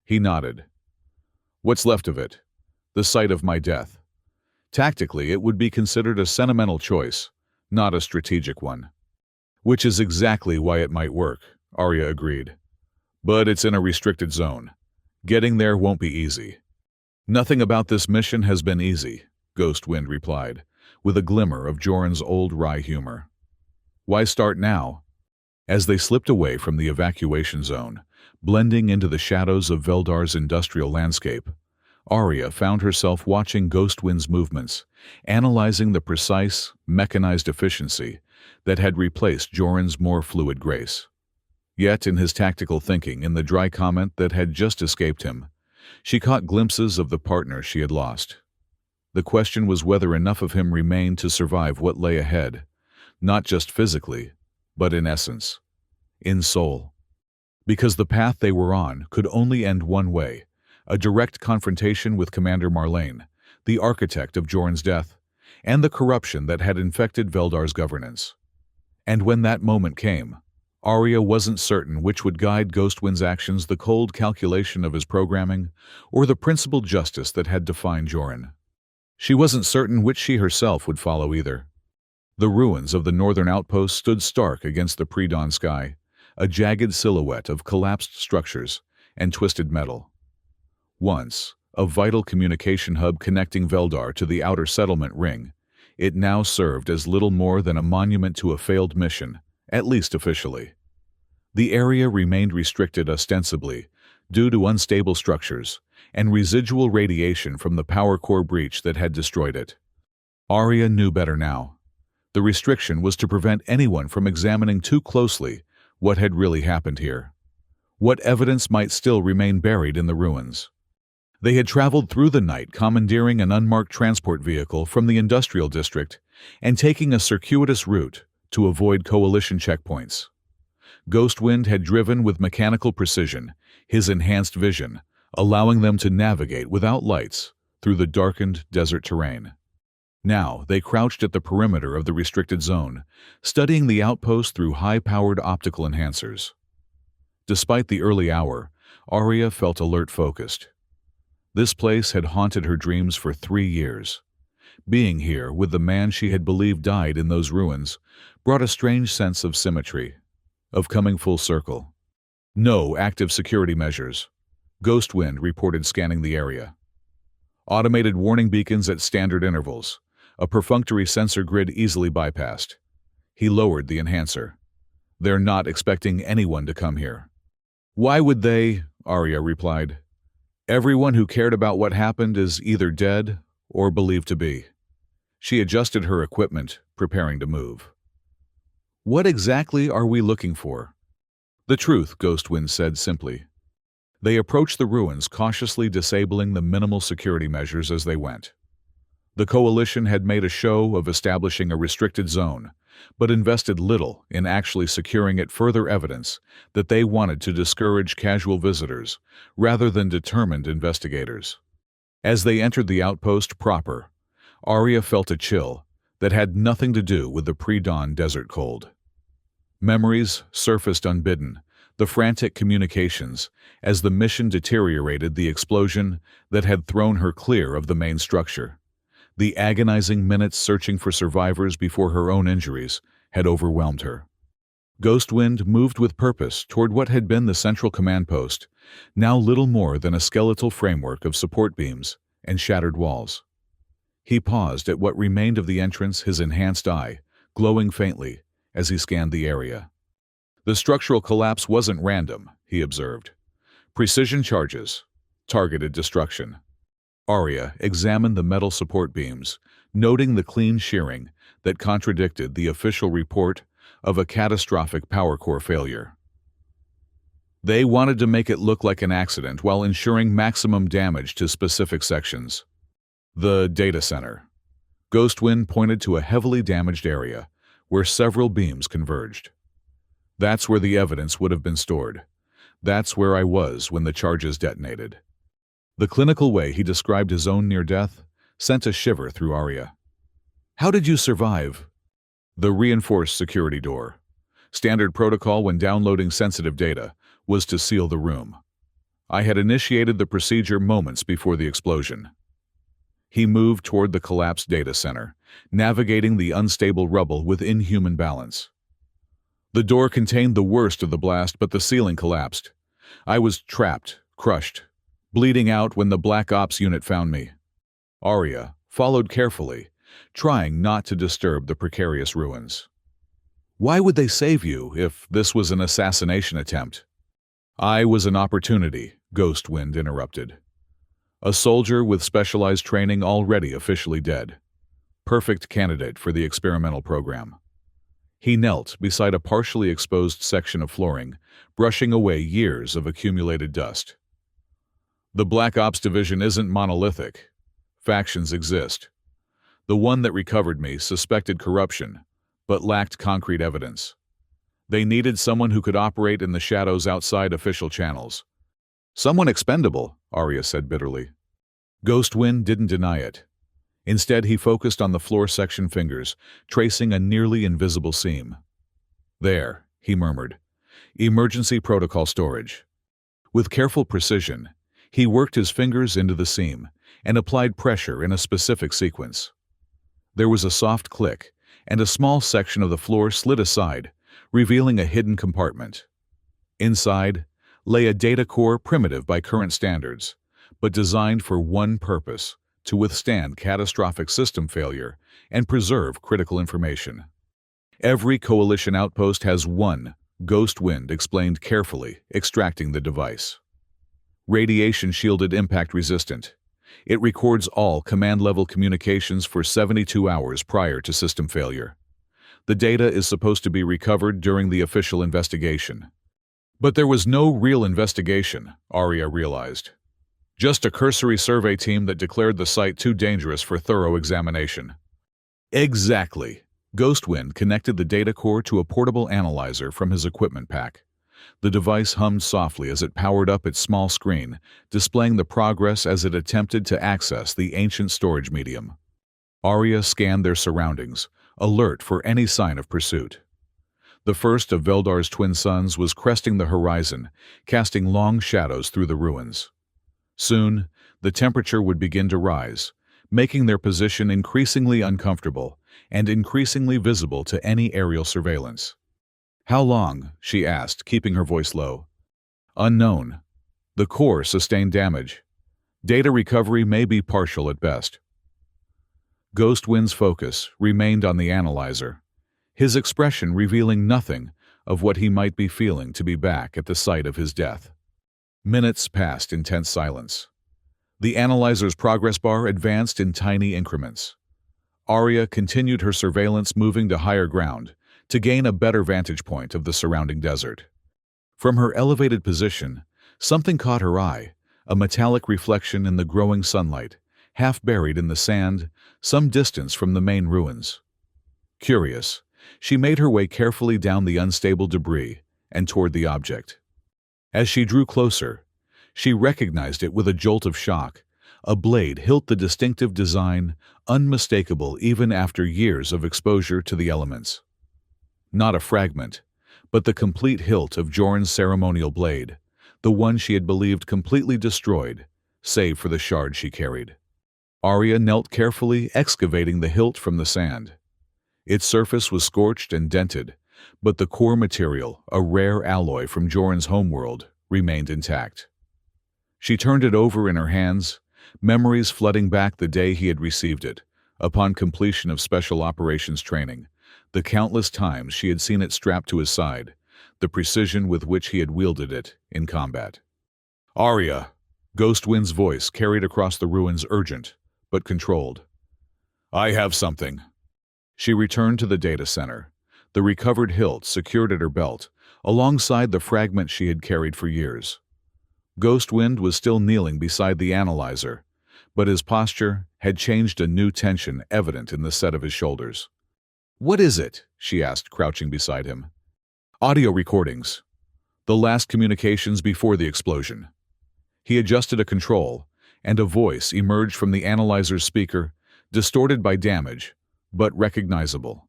He nodded. "What's left of it? The site of my death. Tactically, it would be considered a sentimental choice, not a strategic one." "Which is exactly why it might work," Arya agreed. "But it's in a restricted zone. Getting there won't be easy." "Nothing about this mission has been easy," Ghostwind replied, with a glimmer of Joran's old wry humor. "Why start now?" As they slipped away from the evacuation zone, blending into the shadows of Veldar's industrial landscape, Arya found herself watching Ghostwind's movements, analyzing the precise, mechanized efficiency that had replaced Joran's more fluid grace. Yet in his tactical thinking, in the dry comment that had just escaped him, she caught glimpses of the partner she had lost. The question was whether enough of him remained to survive what lay ahead, not just physically, but in essence, in soul. Because the path they were on could only end one way, a direct confrontation with Commander Marlene, the architect of Joran's death, and the corruption that had infected Veldar's governance. And when that moment came, Arya wasn't certain which would guide Ghostwind's actions, the cold calculation of his programming, or the principled justice that had defined Joran. She wasn't certain which she herself would follow either. The ruins of the northern outpost stood stark against the pre-dawn sky, a jagged silhouette of collapsed structures and twisted metal. Once a vital communication hub connecting Veldar to the outer settlement ring, it now served as little more than a monument to a failed mission, at least officially. The area remained restricted ostensibly due to unstable structures and residual radiation from the power core breach that had destroyed it. Arya knew better now. The restriction was to prevent anyone from examining too closely what had really happened here. What evidence might still remain buried in the ruins? They had traveled through the night, commandeering an unmarked transport vehicle from the industrial district and taking a circuitous route to avoid coalition checkpoints. Ghostwind had driven with mechanical precision, his enhanced vision, allowing them to navigate without lights through the darkened desert terrain. Now they crouched at the perimeter of the restricted zone, studying the outpost through high-powered optical enhancers. Despite the early hour, Arya felt alert, focused. This place had haunted her dreams for 3 years. Being here with the man she had believed died in those ruins brought a strange sense of symmetry, of coming full circle. "No active security measures," Ghostwind reported, scanning the area. "Automated warning beacons at standard intervals, a perfunctory sensor grid easily bypassed." He lowered the enhancer. "They're not expecting anyone to come here." "Why would they?" Arya replied. "Everyone who cared about what happened is either dead or believed to be." She adjusted her equipment, preparing to move. "What exactly are we looking for?" "The truth," Ghostwind said simply. They approached the ruins, cautiously disabling the minimal security measures as they went. The coalition had made a show of establishing a restricted zone, but invested little in actually securing it, further evidence that they wanted to discourage casual visitors rather than determined investigators. As they entered the outpost proper, Arya felt a chill that had nothing to do with the pre-dawn desert cold. Memories surfaced unbidden, the frantic communications, as the mission deteriorated, the explosion that had thrown her clear of the main structure. The agonizing minutes searching for survivors before her own injuries had overwhelmed her. Ghostwind moved with purpose toward what had been the central command post, now little more than a skeletal framework of support beams and shattered walls. He paused at what remained of the entrance, his enhanced eye glowing faintly as he scanned the area. The structural collapse wasn't random, he observed. Precision charges, targeted destruction. Arya examined the metal support beams, noting the clean shearing that contradicted the official report of a catastrophic power core failure. They wanted to make it look like an accident while ensuring maximum damage to specific sections. The data center. Ghostwind pointed to a heavily damaged area where several beams converged. That's where the evidence would have been stored. That's where I was when the charges detonated. The clinical way he described his own near-death sent a shiver through Arya. How did you survive? The reinforced security door. Standard protocol when downloading sensitive data was to seal the room. I had initiated the procedure moments before the explosion. He moved toward the collapsed data center, navigating the unstable rubble with inhuman balance. The door contained the worst of the blast, but the ceiling collapsed. I was trapped, crushed, bleeding out when the Black Ops unit found me. Arya followed carefully, trying not to disturb the precarious ruins. Why would they save you if this was an assassination attempt? I was an opportunity, Ghostwind interrupted. A soldier with specialized training already officially dead. Perfect candidate for the experimental program. He knelt beside a partially exposed section of flooring, brushing away years of accumulated dust. The Black Ops division isn't monolithic. Factions exist. The one that recovered me suspected corruption, but lacked concrete evidence. They needed someone who could operate in the shadows outside official channels. Someone expendable, Arya said bitterly. Ghostwind didn't deny it. Instead, he focused on the floor section fingers, tracing a nearly invisible seam. There, he murmured. Emergency protocol storage. With careful precision, he worked his fingers into the seam and applied pressure in a specific sequence. There was a soft click, and a small section of the floor slid aside, revealing a hidden compartment. Inside lay a data core primitive by current standards, but designed for one purpose: to withstand catastrophic system failure and preserve critical information. Every coalition outpost has one, Ghostwind explained carefully, extracting the device. Radiation-shielded, impact-resistant. It records all command-level communications for 72 hours prior to system failure. The data is supposed to be recovered during the official investigation. But there was no real investigation, Arya realized. Just a cursory survey team that declared the site too dangerous for thorough examination. Exactly. Ghostwind connected the data core to a portable analyzer from his equipment pack. The device hummed softly as it powered up its small screen, displaying the progress as it attempted to access the ancient storage medium. Arya scanned their surroundings, alert for any sign of pursuit. The first of Veldar's twin suns was cresting the horizon, casting long shadows through the ruins. Soon, the temperature would begin to rise, making their position increasingly uncomfortable and increasingly visible to any aerial surveillance. How long? She asked, keeping her voice low. Unknown. The core sustained damage. Data recovery may be partial at best. Ghostwind's focus remained on the analyzer, his expression revealing nothing of what he might be feeling to be back at the site of his death. Minutes passed in tense silence. The analyzer's progress bar advanced in tiny increments. Arya continued her surveillance, moving to higher ground to gain a better vantage point of the surrounding desert. From her elevated position, something caught her eye, a metallic reflection in the growing sunlight, half buried in the sand, some distance from the main ruins. Curious, she made her way carefully down the unstable debris and toward the object. As she drew closer, she recognized it with a jolt of shock. A blade hilt, the distinctive design, unmistakable even after years of exposure to the elements. Not a fragment, but the complete hilt of Jorun's ceremonial blade, the one she had believed completely destroyed, save for the shard she carried. Arya knelt carefully, excavating the hilt from the sand. Its surface was scorched and dented, but the core material, a rare alloy from Joran's homeworld, remained intact. She turned it over in her hands, memories flooding back the day he had received it, upon completion of special operations training, the countless times she had seen it strapped to his side, the precision with which he had wielded it in combat. "Arya," Ghostwind's voice carried across the ruins, urgent, but controlled. "I have something." She returned to the data center, the recovered hilt secured at her belt, alongside the fragment she had carried for years. Ghostwind was still kneeling beside the analyzer, but his posture had changed, a new tension evident in the set of his shoulders. "What is it?" she asked, crouching beside him. "Audio recordings. The last communications before the explosion." He adjusted a control, and a voice emerged from the analyzer's speaker, distorted by damage, but recognizable.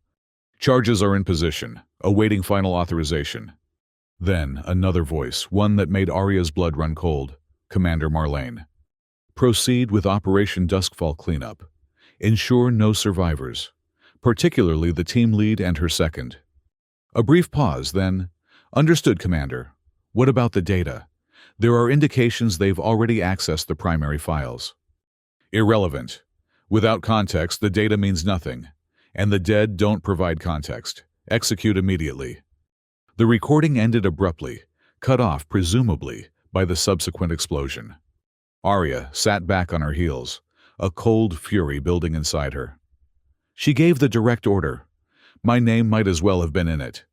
"Charges are in position, awaiting final authorization." Then another voice, one that made Arya's blood run cold. "Commander Marlene. Proceed with Operation Duskfall cleanup. Ensure no survivors, particularly the team lead and her second." A brief pause, then, "Understood, Commander. What about the data? There are indications they've already accessed the primary files." "Irrelevant. Without context, the data means nothing, and the dead don't provide context. Execute immediately." The recording ended abruptly, cut off presumably by the subsequent explosion. Arya sat back on her heels, a cold fury building inside her. She gave the direct order. My name might as well have been in it.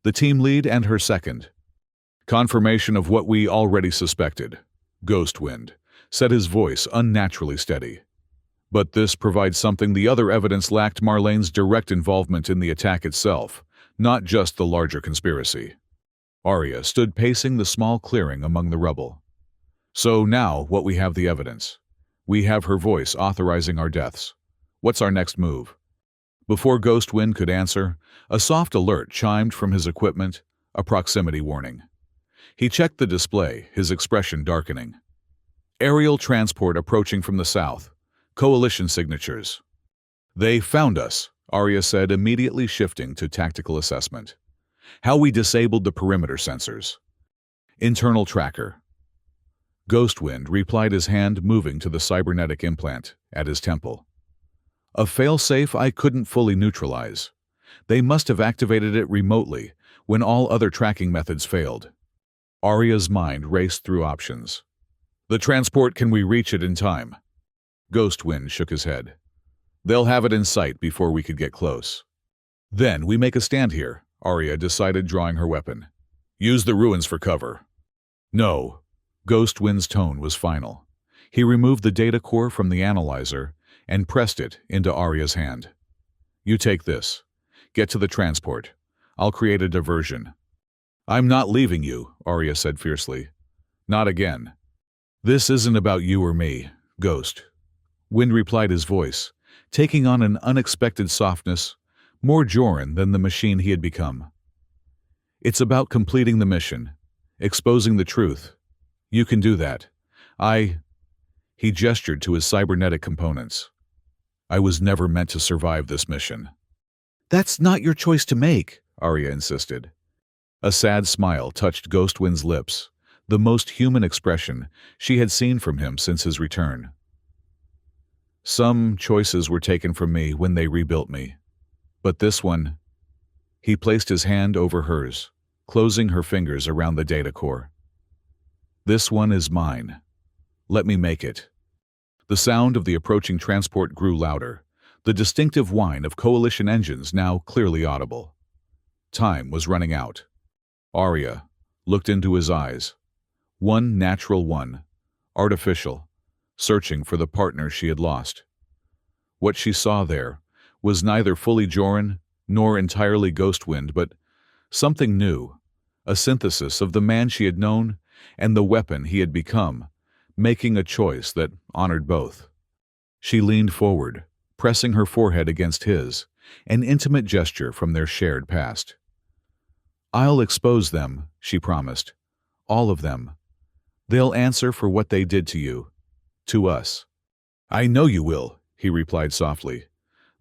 The team lead and her second. "Confirmation of what we already suspected," Ghostwind said, his voice unnaturally steady. "But this provides something the other evidence lacked: Marlene's direct involvement in the attack itself, not just the larger conspiracy." Arya stood pacing the small clearing among the rubble. "So now what we have the evidence. We have her voice authorizing our deaths. What's our next move?" Before Ghostwind could answer, a soft alert chimed from his equipment, a proximity warning. He checked the display, his expression darkening. "Aerial transport approaching from the south. Coalition signatures." "They found us," Arya said, immediately shifting to tactical assessment. "How we disabled the perimeter sensors." "Internal tracker." Ghostwind replied, his hand moving to the cybernetic implant at his temple. "A failsafe I couldn't fully neutralize. They must have activated it remotely when all other tracking methods failed." Arya's mind raced through options. "The transport, can we reach it in time?" Ghostwind shook his head. "They'll have it in sight before we could get close." "Then we make a stand here," Arya decided, drawing her weapon. "Use the ruins for cover." "No." Ghostwind's tone was final. He removed the data core from the analyzer and pressed it into Arya's hand. "You take this. Get to the transport. I'll create a diversion." "I'm not leaving you," Arya said fiercely. "Not again." "This isn't about you or me, Ghostwind replied, his voice taking on an unexpected softness, more Joran than the machine he had become. "It's about completing the mission, exposing the truth. You can do that. He gestured to his cybernetic components. "I was never meant to survive this mission." "That's not your choice to make," Arya insisted. A sad smile touched Ghostwind's lips, the most human expression she had seen from him since his return. "Some choices were taken from me when they rebuilt me. But this one..." He placed his hand over hers, closing her fingers around the data core. "This one is mine. Let me make it." The sound of the approaching transport grew louder, the distinctive whine of coalition engines now clearly audible. Time was running out. Arya looked into his eyes. One natural, one artificial, searching for the partner she had lost. What she saw there was neither fully Joran nor entirely Ghostwind, but something new, a synthesis of the man she had known and the weapon he had become, making a choice that honored both. She leaned forward, pressing her forehead against his, an intimate gesture from their shared past. "I'll expose them," she promised. "All of them. They'll answer for what they did to you, to us." "I know you will," he replied softly.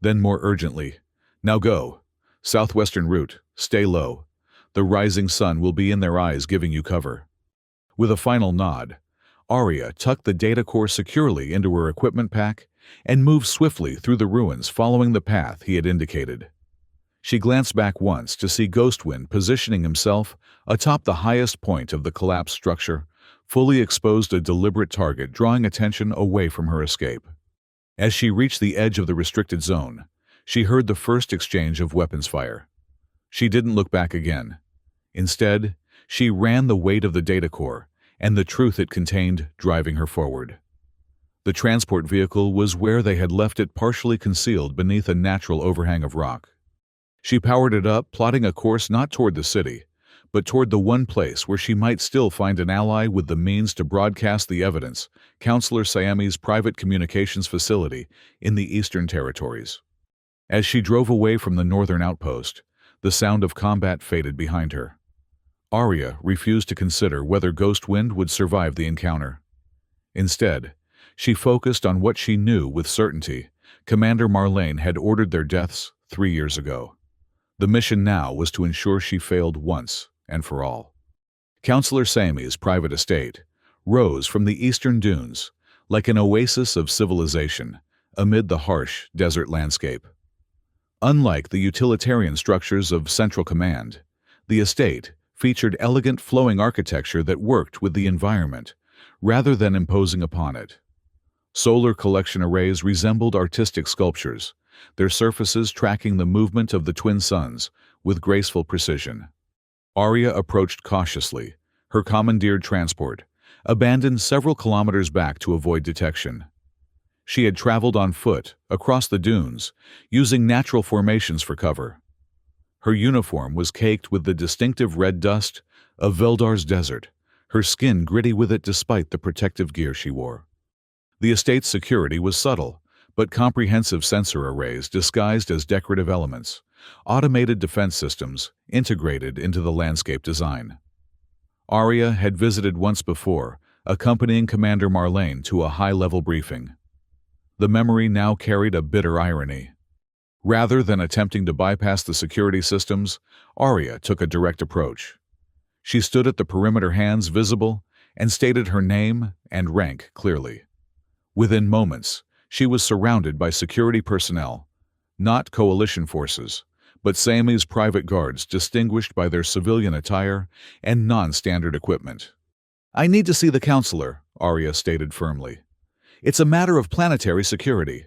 Then more urgently, "Now go. Southwestern route, Stay low. The rising sun will be in their eyes giving you cover." With a final nod, Arya tucked the data core securely into her equipment pack and moved swiftly through the ruins following the path he had indicated. She glanced back once to see Ghostwind positioning himself atop the highest point of the collapsed structure, fully exposed, a deliberate target drawing attention away from her escape. As she reached the edge of the restricted zone, she heard the first exchange of weapons fire. She didn't look back again. Instead, she ran the weight of the data core and the truth it contained driving her forward. The transport vehicle was where they had left it, partially concealed beneath a natural overhang of rock. She powered it up, plotting a course not toward the city, but toward the one place where she might still find an ally with the means to broadcast the evidence, Counselor Siami's private communications facility in the Eastern Territories. As she drove away from the northern outpost, the sound of combat faded behind her. Arya refused to consider whether Ghostwind would survive the encounter. Instead, she focused on what she knew with certainty. Commander Marlane had ordered their deaths 3 years ago. The mission now was to ensure she failed once and for all. Counselor Siami's private estate rose from the eastern dunes like an oasis of civilization amid the harsh desert landscape. Unlike the utilitarian structures of Central Command, the estate featured elegant flowing architecture that worked with the environment rather than imposing upon it. Solar collection arrays resembled artistic sculptures, their surfaces tracking the movement of the twin suns with graceful precision. Arya approached cautiously, her commandeered transport, abandoned several kilometers back to avoid detection. She had traveled on foot across the dunes, using natural formations for cover. Her uniform was caked with the distinctive red dust of Veldar's desert, her skin gritty with it despite the protective gear she wore. The estate's security was subtle, but comprehensive sensor arrays disguised as decorative elements, automated defense systems integrated into the landscape design. Arya had visited once before, accompanying Commander Marlane to a high-level briefing. The memory now carried a bitter irony. Rather than attempting to bypass the security systems, Arya took a direct approach. She stood at the perimeter, hands visible, and stated her name and rank clearly. Within moments, she was surrounded by security personnel, not coalition forces, but Siami's private guards distinguished by their civilian attire and non-standard equipment. "I need to see the counselor," Arya stated firmly. "It's a matter of planetary security."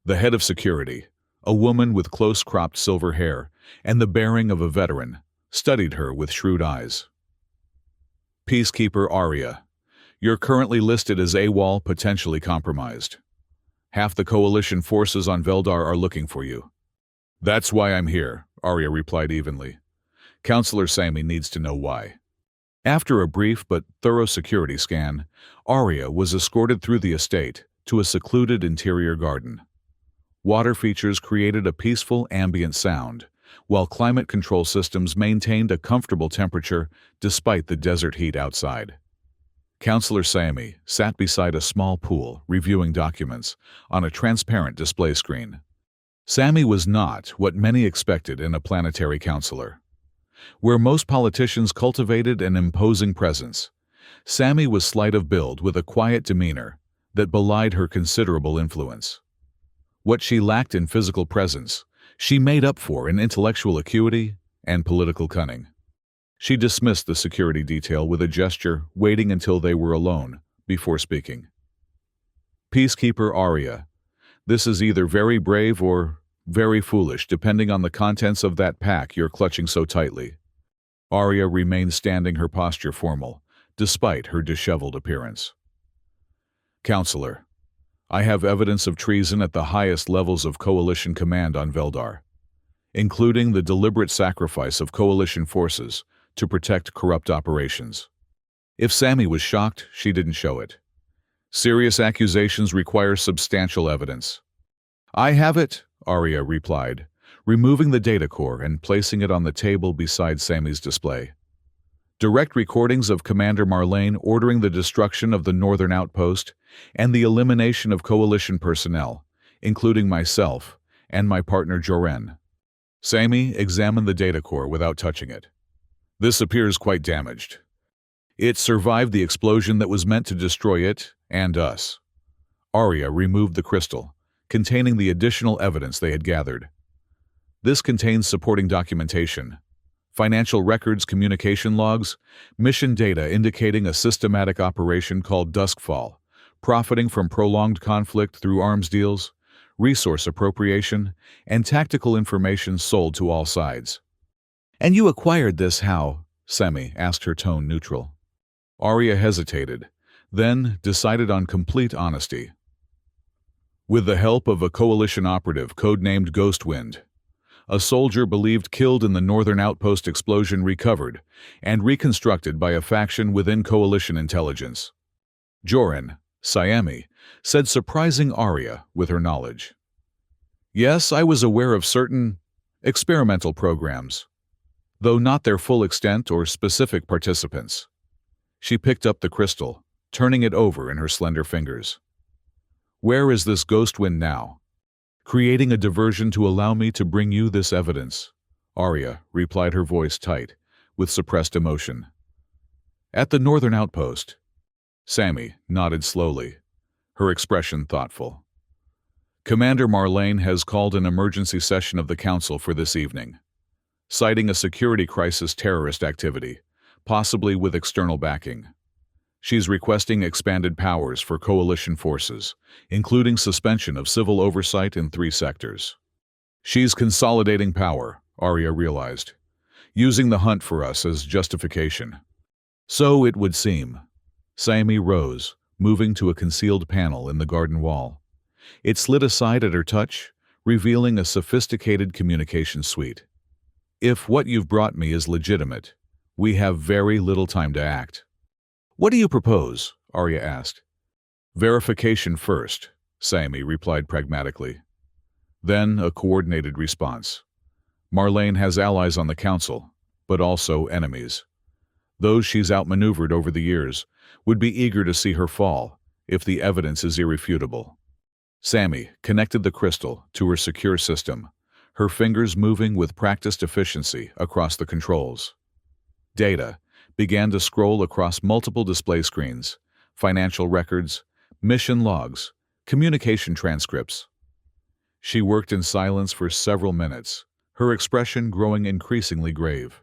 The head of security, a woman with close-cropped silver hair and the bearing of a veteran, studied her with shrewd eyes. "Peacekeeper Arya, you're currently listed as AWOL, potentially compromised. Half the coalition forces on Veldar are looking for you." "That's why I'm here," Arya replied evenly. "Counselor Siami needs to know why." After a brief but thorough security scan, Arya was escorted through the estate to a secluded interior garden. Water features created a peaceful ambient sound, while climate control systems maintained a comfortable temperature despite the desert heat outside. Counselor Siami sat beside a small pool, reviewing documents on a transparent display screen. Siami was not what many expected in a planetary counselor. Where most politicians cultivated an imposing presence, Siami was slight of build with a quiet demeanor that belied her considerable influence. What she lacked in physical presence, she made up for in intellectual acuity and political cunning. She dismissed the security detail with a gesture, waiting until they were alone before speaking. "Peacekeeper Arya, this is either very brave or very foolish, depending on the contents of that pack you're clutching so tightly." Arya remained standing, her posture formal, despite her disheveled appearance. "Counselor, I have evidence of treason at the highest levels of Coalition command on Veldar, including the deliberate sacrifice of Coalition forces to protect corrupt operations." If Siami was shocked, she didn't show it. "Serious accusations require substantial evidence." "I have it," Arya replied, removing the data core and placing it on the table beside Siami's display. Direct recordings of Commander Marlane ordering the destruction of the northern outpost and the elimination of Coalition personnel, including myself and my partner Joren. Sammy examined the data core without touching it. This appears quite damaged. It survived the explosion that was meant to destroy it and us. Arya removed the crystal, containing the additional evidence they had gathered. This contains supporting documentation, financial records, communication logs, mission data indicating a systematic operation called Duskfall, profiting from prolonged conflict through arms deals, resource appropriation, and tactical information sold to all sides. "And you acquired this how?" Semi asked, her tone neutral. Arya hesitated, then decided on complete honesty. "With the help of a coalition operative codenamed Ghostwind. A soldier believed killed in the northern outpost explosion recovered and reconstructed by a faction within coalition intelligence." Joran, Siami, said, surprising Arya with her knowledge. "Yes, I was aware of certain experimental programs, though not their full extent or specific participants." She picked up the crystal, turning it over in her slender fingers. "Where is this Ghostwind now?" "Creating a diversion to allow me to bring you this evidence," Arya replied, her voice tight, with suppressed emotion. "At the northern outpost." Sammy nodded slowly, her expression thoughtful. "Commander Marlene has called an emergency session of the Council for this evening, citing a security crisis, terrorist activity, possibly with external backing. She's requesting expanded powers for coalition forces, including suspension of civil oversight in 3 sectors. She's consolidating power," Arya realized, "using the hunt for us as justification." "So it would seem." Sammy rose, moving to a concealed panel in the garden wall. It slid aside at her touch, revealing a sophisticated communication suite. "If what you've brought me is legitimate, we have very little time to act." "What do you propose?" Arya asked. "Verification first," Sammy replied pragmatically. "Then a coordinated response. Marlene has allies on the Council, but also enemies. Those she's outmaneuvered over the years would be eager to see her fall if the evidence is irrefutable." Sammy connected the crystal to her secure system, her fingers moving with practiced efficiency across the controls. Data began to scroll across multiple display screens, financial records, mission logs, communication transcripts. She worked in silence for several minutes, her expression growing increasingly grave.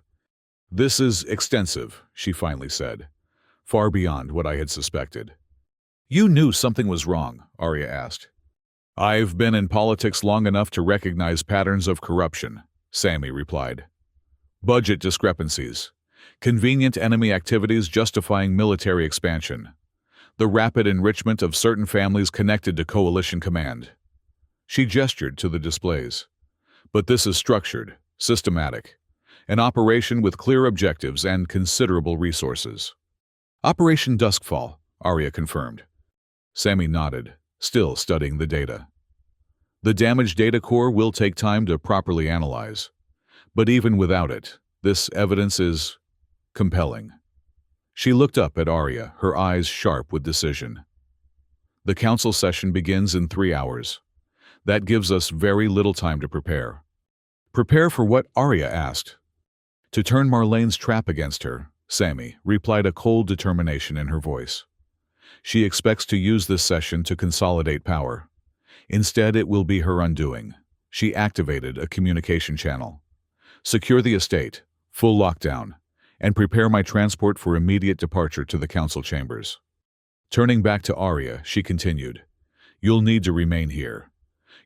"This is extensive," she finally said, "far beyond what I had suspected." "You knew something was wrong?" Arya asked. "I've been in politics long enough to recognize patterns of corruption," Sammy replied. "Budget discrepancies, convenient enemy activities justifying military expansion, the rapid enrichment of certain families connected to coalition command." She gestured to the displays. "But this is structured, systematic, an operation with clear objectives and considerable resources." "Operation Duskfall," Arya confirmed. Sammy nodded, still studying the data. "The damaged data core will take time to properly analyze, but even without it, this evidence is compelling." She looked up at Arya, her eyes sharp with decision. "The Council session begins in 3 hours. That gives us very little time to prepare." "Prepare for what?" Arya asked. "To turn Marlene's trap against her," Sammy replied, a cold determination in her voice. "She expects to use this session to consolidate power. Instead, it will be her undoing." She activated a communication channel. "Secure the estate, full lockdown, and prepare my transport for immediate departure to the Council chambers." Turning back to Arya, she continued, "You'll need to remain here.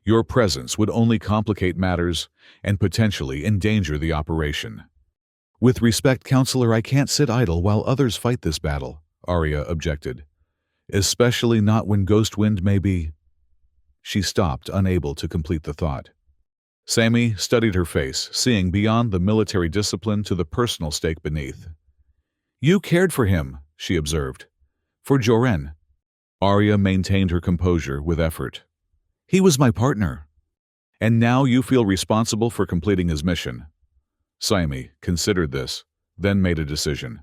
Your presence would only complicate matters and potentially endanger the operation." "With respect, Counselor, I can't sit idle while others fight this battle," Arya objected. "Especially not when Ghostwind may be—" She stopped, unable to complete the thought. Sammy studied her face, seeing beyond the military discipline to the personal stake beneath. "You cared for him," she observed. "For Joran." Arya maintained her composure with effort. "He was my partner." "And now you feel responsible for completing his mission." Sammy considered this, then made a decision.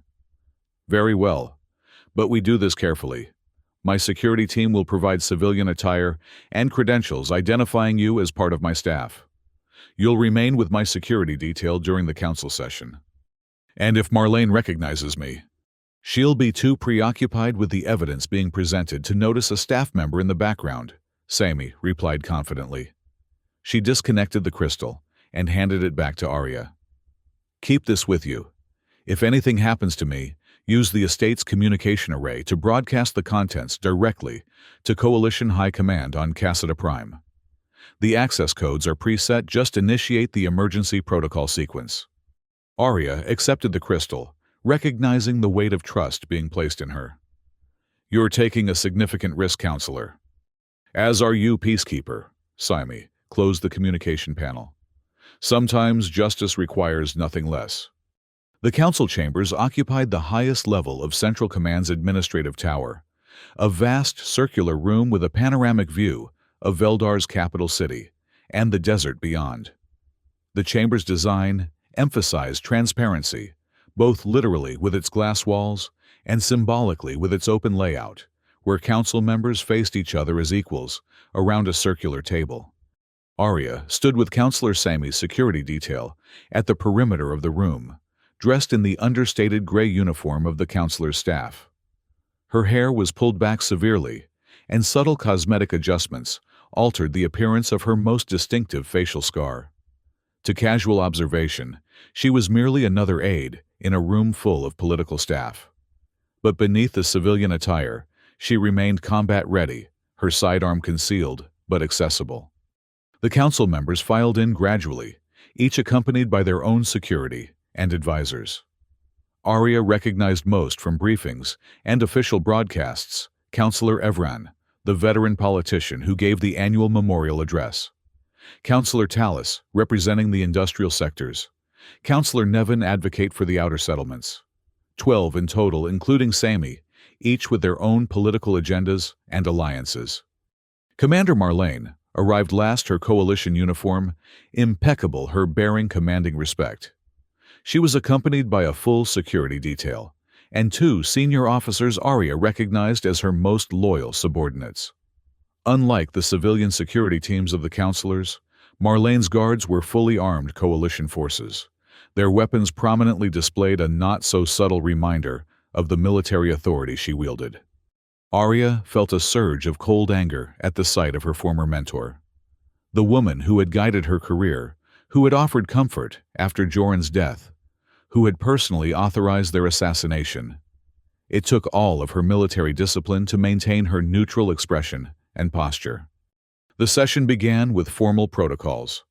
"Very well, but we do this carefully. My security team will provide civilian attire and credentials identifying you as part of my staff. You'll remain with my security detail during the council session. And if Marlene recognizes me, she'll be too preoccupied with the evidence being presented to notice a staff member in the background, Sammy replied confidently. She disconnected the crystal and handed it back to Arya. Keep this with you. If anything happens to me, use the estate's communication array to broadcast the contents directly to Coalition High Command on Cassida Prime. The access codes are preset. Just initiate the emergency protocol sequence. Arya accepted the crystal, recognizing the weight of trust being placed in her. You're taking a significant risk, Counselor. As are you, Peacekeeper. Sammy closed the communication panel. Sometimes justice requires nothing less. The council chambers occupied the highest level of Central Command's administrative tower, a vast circular room with a panoramic view of Veldar's capital city and the desert beyond. The chamber's design emphasized transparency, both literally with its glass walls and symbolically with its open layout, where council members faced each other as equals around a circular table. Arya stood with Counselor Sammy's security detail at the perimeter of the room, dressed in the understated gray uniform of the counselor's staff. Her hair was pulled back severely, and subtle cosmetic adjustments altered the appearance of her most distinctive facial scar. To casual observation, she was merely another aide in a room full of political staff. But beneath the civilian attire, she remained combat-ready, her sidearm concealed but accessible. The council members filed in gradually, each accompanied by their own security and advisors. Arya recognized most from briefings and official broadcasts Councillor Evran, the veteran politician who gave the annual memorial address; Councillor Tallis, representing the industrial sectors; Councillor Nevin, advocate for the outer settlements. 12 in total, including Sammy, each with their own political agendas and alliances. Commander Marlene arrived last, her coalition uniform impeccable, her bearing commanding respect. She was accompanied by a full security detail and 2 senior officers Arya recognized as her most loyal subordinates. Unlike the civilian security teams of the councilors, Marlene's guards were fully armed coalition forces. Their weapons prominently displayed a not-so-subtle reminder of the military authority she wielded. Arya felt a surge of cold anger at the sight of her former mentor. The woman who had guided her career, who had offered comfort after Joran's death, who had personally authorized their assassination. It took all of her military discipline to maintain her neutral expression and posture. The session began with formal protocols,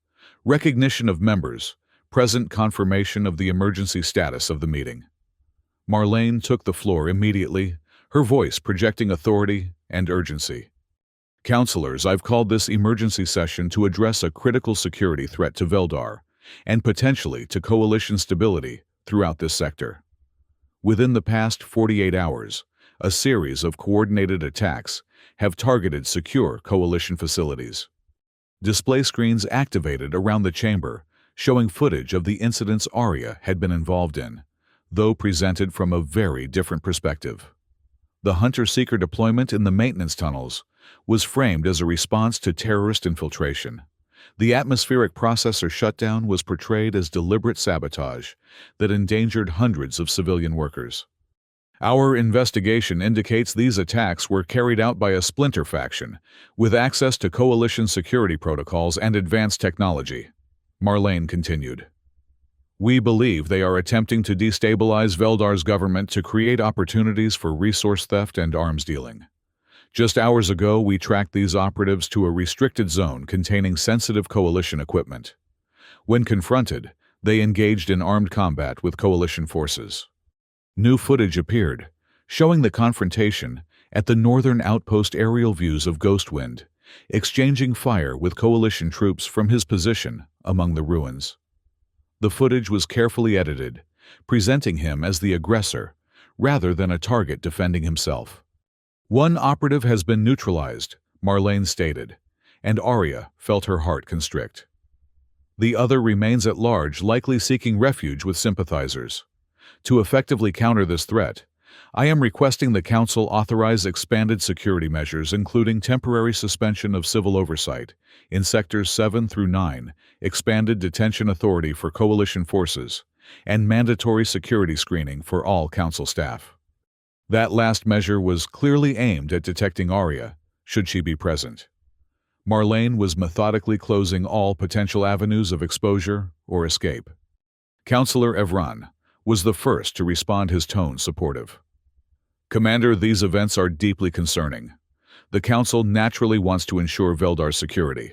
recognition of members, present confirmation of the emergency status of the meeting. Marlene took the floor immediately, her voice projecting authority and urgency. Councilors, I've called this emergency session to address a critical security threat to Veldar and potentially to coalition stability throughout this sector. Within the past 48 hours, a series of coordinated attacks have targeted secure coalition facilities. Display screens activated around the chamber, showing footage of the incidents Arya had been involved in, though presented from a very different perspective. The hunter-seeker deployment in the maintenance tunnels was framed as a response to terrorist infiltration. The atmospheric processor shutdown was portrayed as deliberate sabotage that endangered hundreds of civilian workers. Our investigation indicates these attacks were carried out by a splinter faction with access to coalition security protocols and advanced technology, Marlene continued. We believe they are attempting to destabilize Veldar's government to create opportunities for resource theft and arms dealing. Just hours ago, we tracked these operatives to a restricted zone containing sensitive coalition equipment. When confronted, they engaged in armed combat with coalition forces. New footage appeared, showing the confrontation at the northern outpost, aerial views of Ghostwind, exchanging fire with coalition troops from his position among the ruins. The footage was carefully edited, presenting him as the aggressor rather than a target defending himself. One operative has been neutralized, Marlene stated, and Arya felt her heart constrict. The other remains at large, likely seeking refuge with sympathizers. To effectively counter this threat, I am requesting the Council authorize expanded security measures including temporary suspension of civil oversight in Sectors 7 through 9, expanded detention authority for coalition forces, and mandatory security screening for all Council staff. That last measure was clearly aimed at detecting Arya, should she be present. Marlene was methodically closing all potential avenues of exposure or escape. Councillor Evran was the first to respond, his tone supportive. Commander, these events are deeply concerning. The Council naturally wants to ensure Veldar's security.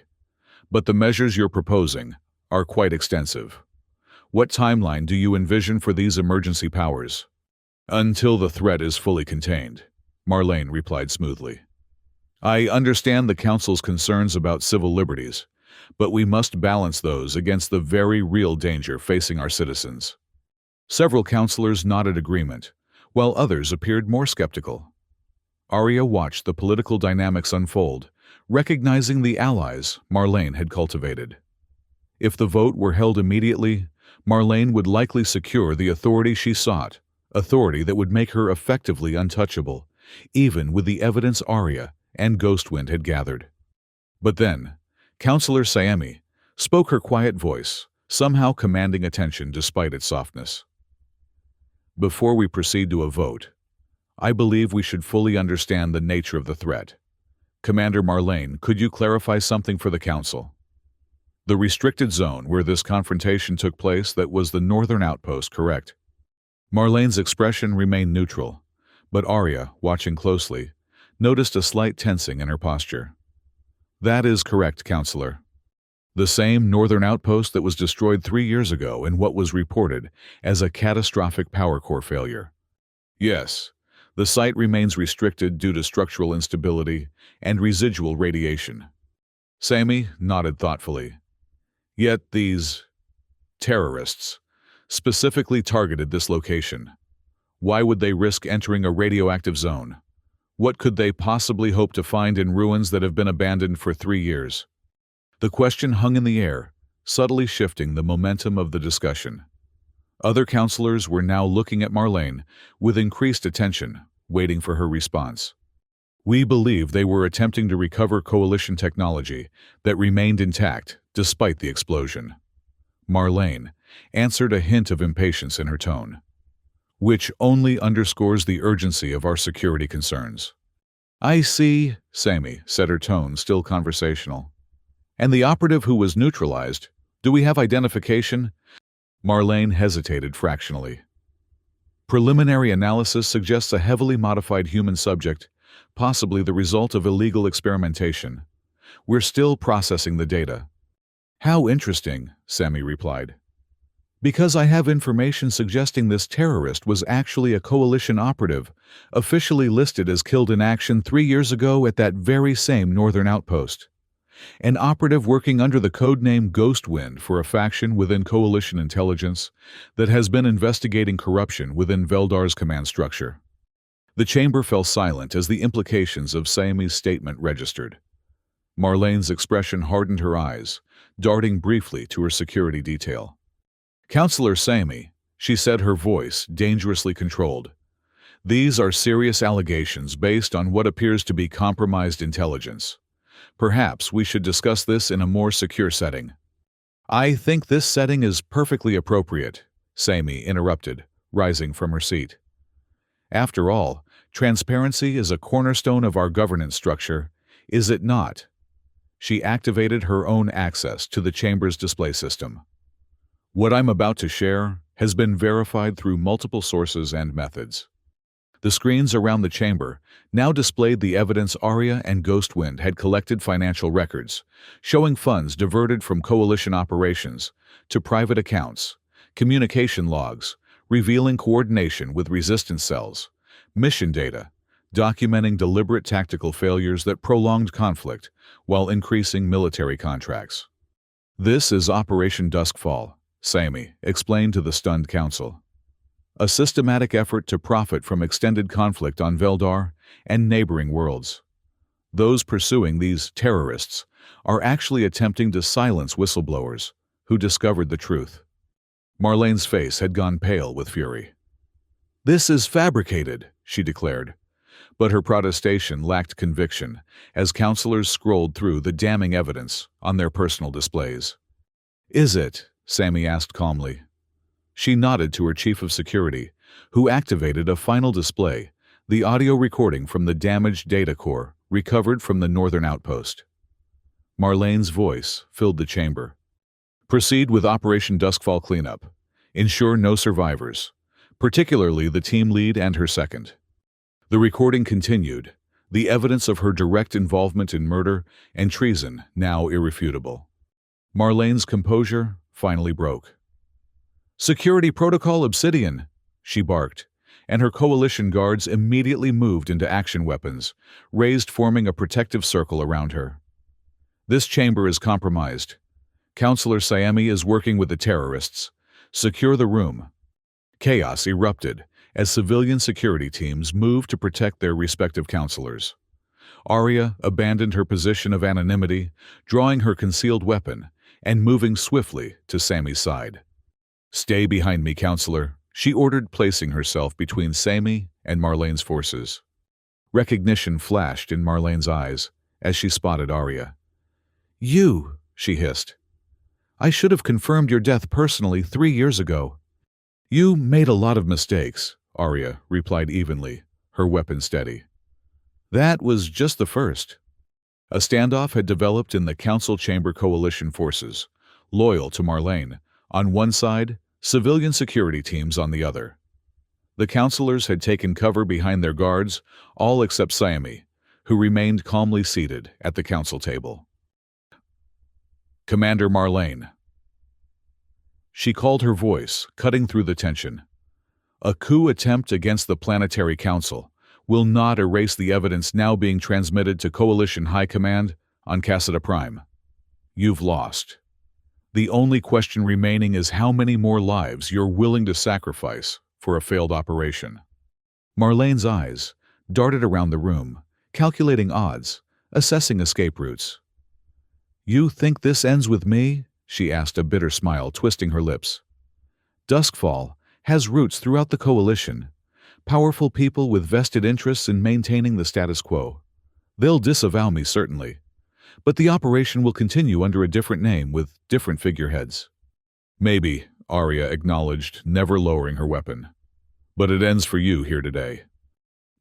But the measures you're proposing are quite extensive. What timeline do you envision for these emergency powers? Until the threat is fully contained, Marlene replied smoothly. I understand the Council's concerns about civil liberties, but we must balance those against the very real danger facing our citizens. Several councillors nodded agreement, while others appeared more skeptical. Arya watched the political dynamics unfold, recognizing the allies Marlene had cultivated. If the vote were held immediately, Marlene would likely secure the authority she sought, authority that would make her effectively untouchable, even with the evidence Arya and Ghostwind had gathered. But then, Councillor Saemi spoke, her quiet voice somehow commanding attention despite its softness. Before we proceed to a vote, I believe we should fully understand the nature of the threat. Commander Marlene, could you clarify something for the Council? The restricted zone where this confrontation took place, that was the northern outpost, correct? Marlene's expression remained neutral, but Arya, watching closely, noticed a slight tensing in her posture. That is correct, Councillor. The same northern outpost that was destroyed 3 years ago in what was reported as a catastrophic power core failure. Yes, the site remains restricted due to structural instability and residual radiation. Saemi nodded thoughtfully. Yet these terrorists specifically targeted this location. Why would they risk entering a radioactive zone? What could they possibly hope to find in ruins that have been abandoned for 3 years? The question hung in the air, subtly shifting the momentum of the discussion. Other councillors were now looking at Marlene with increased attention, waiting for her response. We believe they were attempting to recover coalition technology that remained intact despite the explosion. Marlene answered, a hint of impatience in her tone, which only underscores the urgency of our security concerns. I see, Saemi said, her tone still conversational. And the operative who was neutralized, do we have identification? Marlene hesitated fractionally. Preliminary analysis suggests a heavily modified human subject, possibly the result of illegal experimentation. We're still processing the data. How interesting, Saemi replied. Because I have information suggesting this terrorist was actually a coalition operative, officially listed as killed in action 3 years ago at that very same northern outpost. An operative working under the codename Ghostwind for a faction within coalition intelligence that has been investigating corruption within Veldar's command structure. The chamber fell silent as the implications of Saemi's statement registered. Marlene's expression hardened, her eyes darting briefly to her security detail. Councillor Saemi, she said, her voice dangerously controlled. These are serious allegations based on what appears to be compromised intelligence. Perhaps we should discuss this in a more secure setting. I think this setting is perfectly appropriate, Saemi interrupted, rising from her seat. After all, transparency is a cornerstone of our governance structure, is it not? She activated her own access to the chamber's display system. What I'm about to share has been verified through multiple sources and methods. The screens around the chamber now displayed the evidence Arya and Ghostwind had collected, financial records, showing funds diverted from coalition operations to private accounts, communication logs, revealing coordination with resistance cells, mission data, documenting deliberate tactical failures that prolonged conflict while increasing military contracts. This is Operation Duskfall, Saemi explained to the stunned council. A systematic effort to profit from extended conflict on Veldar and neighboring worlds. Those pursuing these terrorists are actually attempting to silence whistleblowers who discovered the truth. Marlene's face had gone pale with fury. This is fabricated, she declared. But her protestation lacked conviction as counselors scrolled through the damning evidence on their personal displays. "Is it?" Sammy asked calmly. She nodded to her chief of security, who activated a final display, the audio recording from the damaged data core recovered from the northern outpost. Marlene's voice filled the chamber. "Proceed with Operation Duskfall cleanup. Ensure no survivors, particularly the team lead and her second." The recording continued, the evidence of her direct involvement in murder and treason now irrefutable. Marlene's composure finally broke. "Security Protocol Obsidian," she barked, and her coalition guards immediately moved into action weapons, raised forming a protective circle around her. "This chamber is compromised. Counselor Siami is working with the terrorists. Secure the room." Chaos erupted as civilian security teams moved to protect their respective counselors. Arya abandoned her position of anonymity, drawing her concealed weapon and moving swiftly to Sami's side. "Stay behind me, counselor," she ordered, placing herself between Sami and Marlene's forces. Recognition flashed in Marlene's eyes as she spotted Arya. "You," she hissed. "I should have confirmed your death personally 3 years ago." "You made a lot of mistakes," Arya replied evenly, her weapon steady. "That was just the first." A standoff had developed in the Council Chamber coalition forces, loyal to Marlene, on one side, civilian security teams on the other. The counselors had taken cover behind their guards, all except Siami, who remained calmly seated at the council table. "Commander Marlene." She called, her voice cutting through the tension. "A coup attempt against the Planetary Council will not erase the evidence now being transmitted to Coalition High Command on Cassida Prime. You've lost. The only question remaining is how many more lives you're willing to sacrifice for a failed operation." Marlene's eyes darted around the room, calculating odds, assessing escape routes. "You think this ends with me?" she asked, a bitter smile twisting her lips. "Duskfall has roots throughout the coalition, powerful people with vested interests in maintaining the status quo. They'll disavow me, certainly, but the operation will continue under a different name with different figureheads." "Maybe," Arya acknowledged, never lowering her weapon. "But it ends for you here today."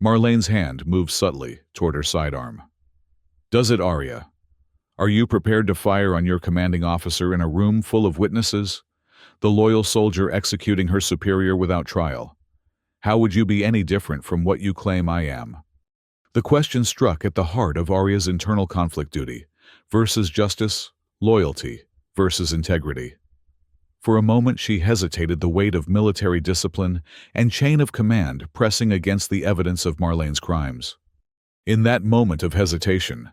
Marlene's hand moved subtly toward her sidearm. "Does it, Arya? Are you prepared to fire on your commanding officer in a room full of witnesses? The loyal soldier executing her superior without trial. How would you be any different from what you claim I am?" The question struck at the heart of Arya's internal conflict: duty versus justice, loyalty versus integrity. For a moment she hesitated, the weight of military discipline and chain of command pressing against the evidence of Marlene's crimes. In that moment of hesitation,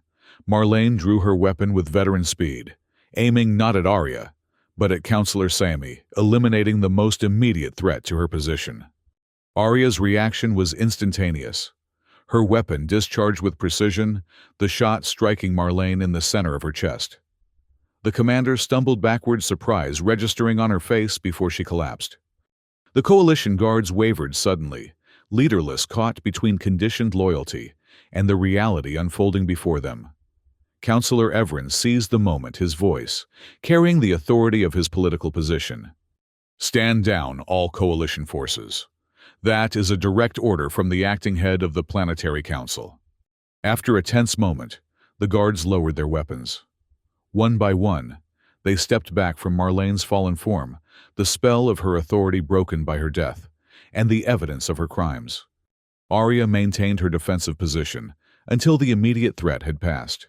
Marlene drew her weapon with veteran speed, aiming not at Arya, but at Counselor Sami, eliminating the most immediate threat to her position. Arya's reaction was instantaneous. Her weapon discharged with precision, the shot striking Marlene in the center of her chest. The commander stumbled backward, surprise registering on her face before she collapsed. The coalition guards wavered suddenly, leaderless, caught between conditioned loyalty and the reality unfolding before them. Counselor Everin seized the moment, his voice carrying the authority of his political position. "Stand down, all coalition forces. That is a direct order from the acting head of the Planetary Council." After a tense moment, the guards lowered their weapons. One by one, they stepped back from Marlene's fallen form, the spell of her authority broken by her death, and the evidence of her crimes. Arya maintained her defensive position until the immediate threat had passed.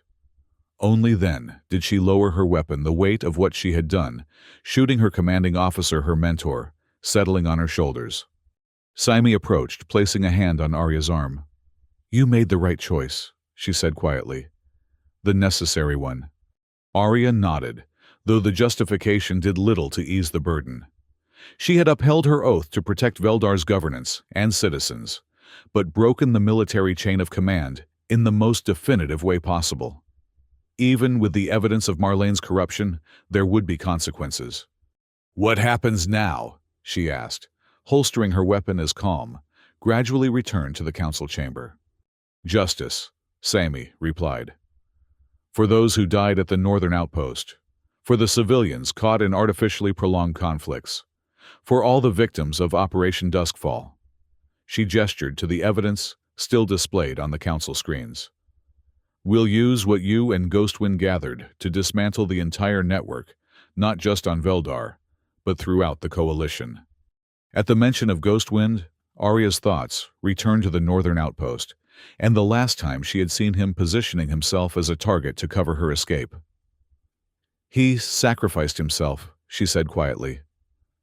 Only then did she lower her weapon, the weight of what she had done, shooting her commanding officer, her mentor, settling on her shoulders. Sami approached, placing a hand on Arya's arm. "You made the right choice," she said quietly. "The necessary one." Arya nodded, though the justification did little to ease the burden. She had upheld her oath to protect Veldar's governance and citizens, but broken the military chain of command in the most definitive way possible. Even with the evidence of Marlene's corruption, there would be consequences. "What happens now?" she asked, holstering her weapon as calm, gradually returned to the council chamber. "Justice," Sami replied. "For those who died at the northern outpost. For the civilians caught in artificially prolonged conflicts. For all the victims of Operation Duskfall." She gestured to the evidence still displayed on the council screens. "We'll use what you and Ghostwind gathered to dismantle the entire network, not just on Veldar, but throughout the Coalition." At the mention of Ghostwind, Arya's thoughts returned to the northern outpost, and the last time she had seen him positioning himself as a target to cover her escape. "He sacrificed himself," she said quietly.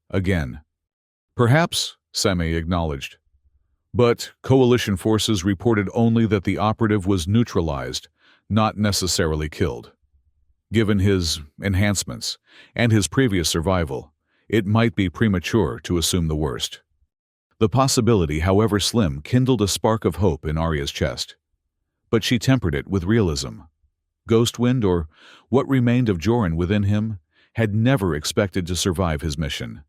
"Again." "Perhaps," Sami acknowledged. "But Coalition forces reported only that the operative was neutralized, not necessarily killed. Given his enhancements and his previous survival, it might be premature to assume the worst." The possibility, however slim, kindled a spark of hope in Arya's chest. But she tempered it with realism. Ghostwind, or what remained of Joran within him, had never expected to survive his mission,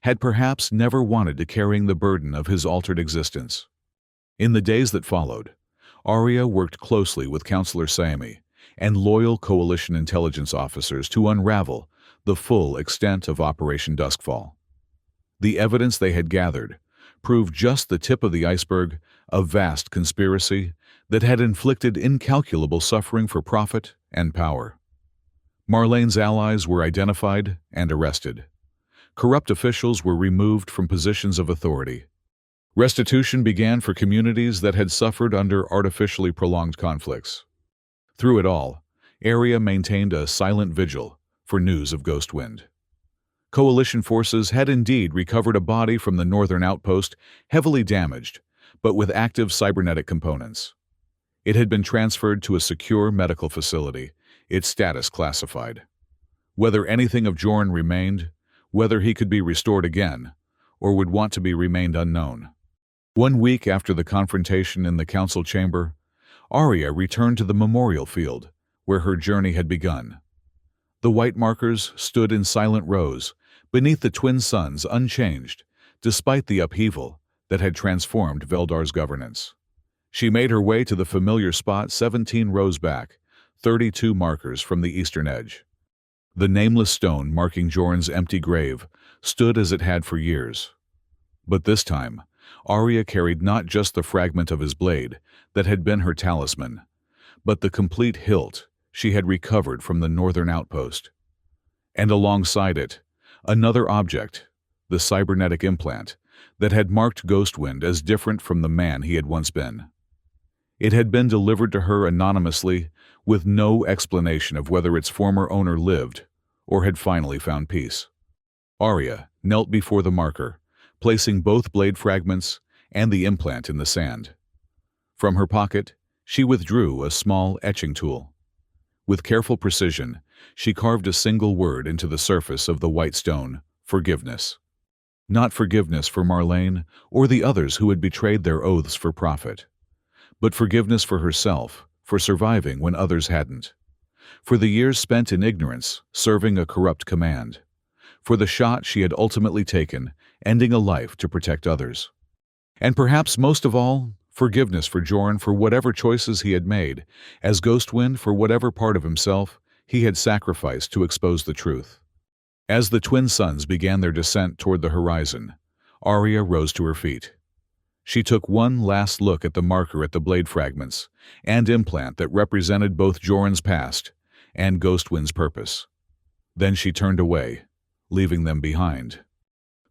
had perhaps never wanted to carry the burden of his altered existence. In the days that followed, Arya worked closely with Counselor Sami and loyal Coalition intelligence officers to unravel the full extent of Operation Duskfall. The evidence they had gathered proved just the tip of the iceberg, a vast conspiracy that had inflicted incalculable suffering for profit and power. Marlene's allies were identified and arrested. Corrupt officials were removed from positions of authority. Restitution began for communities that had suffered under artificially prolonged conflicts. Through it all, Arya maintained a silent vigil for news of Ghostwind. Coalition forces had indeed recovered a body from the northern outpost, heavily damaged, but with active cybernetic components. It had been transferred to a secure medical facility, its status classified. Whether anything of Joran remained, whether he could be restored again, or would want to be remained unknown. 1 week after the confrontation in the council chamber, Arya returned to the memorial field, where her journey had begun. The white markers stood in silent rows, beneath the twin suns unchanged, despite the upheaval that had transformed Veldar's governance. She made her way to the familiar spot 17 rows back, 32 markers from the eastern edge. The nameless stone marking Joran's empty grave stood as it had for years. But this time, Arya carried not just the fragment of his blade that had been her talisman, but the complete hilt she had recovered from the northern outpost. And alongside it, another object, the cybernetic implant, that had marked Ghostwind as different from the man he had once been. It had been delivered to her anonymously, with no explanation of whether its former owner lived or had finally found peace. Arya knelt before the marker, placing both blade fragments and the implant in the sand. From her pocket, she withdrew a small etching tool. With careful precision, she carved a single word into the surface of the white stone: forgiveness. Not forgiveness for Marlene or the others who had betrayed their oaths for profit, but forgiveness for herself, for surviving when others hadn't. For the years spent in ignorance, serving a corrupt command. For the shot she had ultimately taken, ending a life to protect others. And perhaps most of all, forgiveness for Joran for whatever choices he had made, as Ghostwind for whatever part of himself he had sacrificed to expose the truth. As the twin suns began their descent toward the horizon, Arya rose to her feet. She took one last look at the marker at the blade fragments and implant that represented both Joran's past and Ghostwind's purpose. Then she turned away, leaving them behind.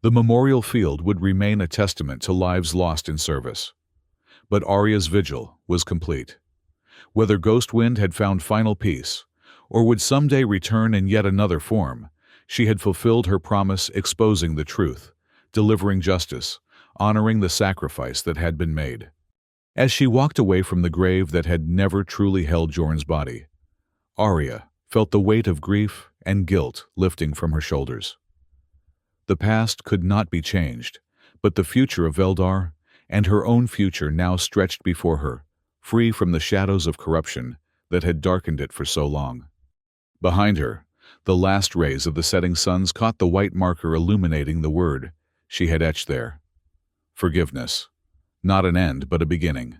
The memorial field would remain a testament to lives lost in service. But Arya's vigil was complete. Whether Ghostwind had found final peace, or would someday return in yet another form, she had fulfilled her promise, exposing the truth, delivering justice, honoring the sacrifice that had been made. As she walked away from the grave that had never truly held Joran's body, Arya felt the weight of grief and guilt lifting from her shoulders. The past could not be changed, but the future of Veldar and her own future now stretched before her, free from the shadows of corruption that had darkened it for so long. Behind her, the last rays of the setting suns caught the white marker illuminating the word she had etched there: forgiveness. Not an end, but a beginning.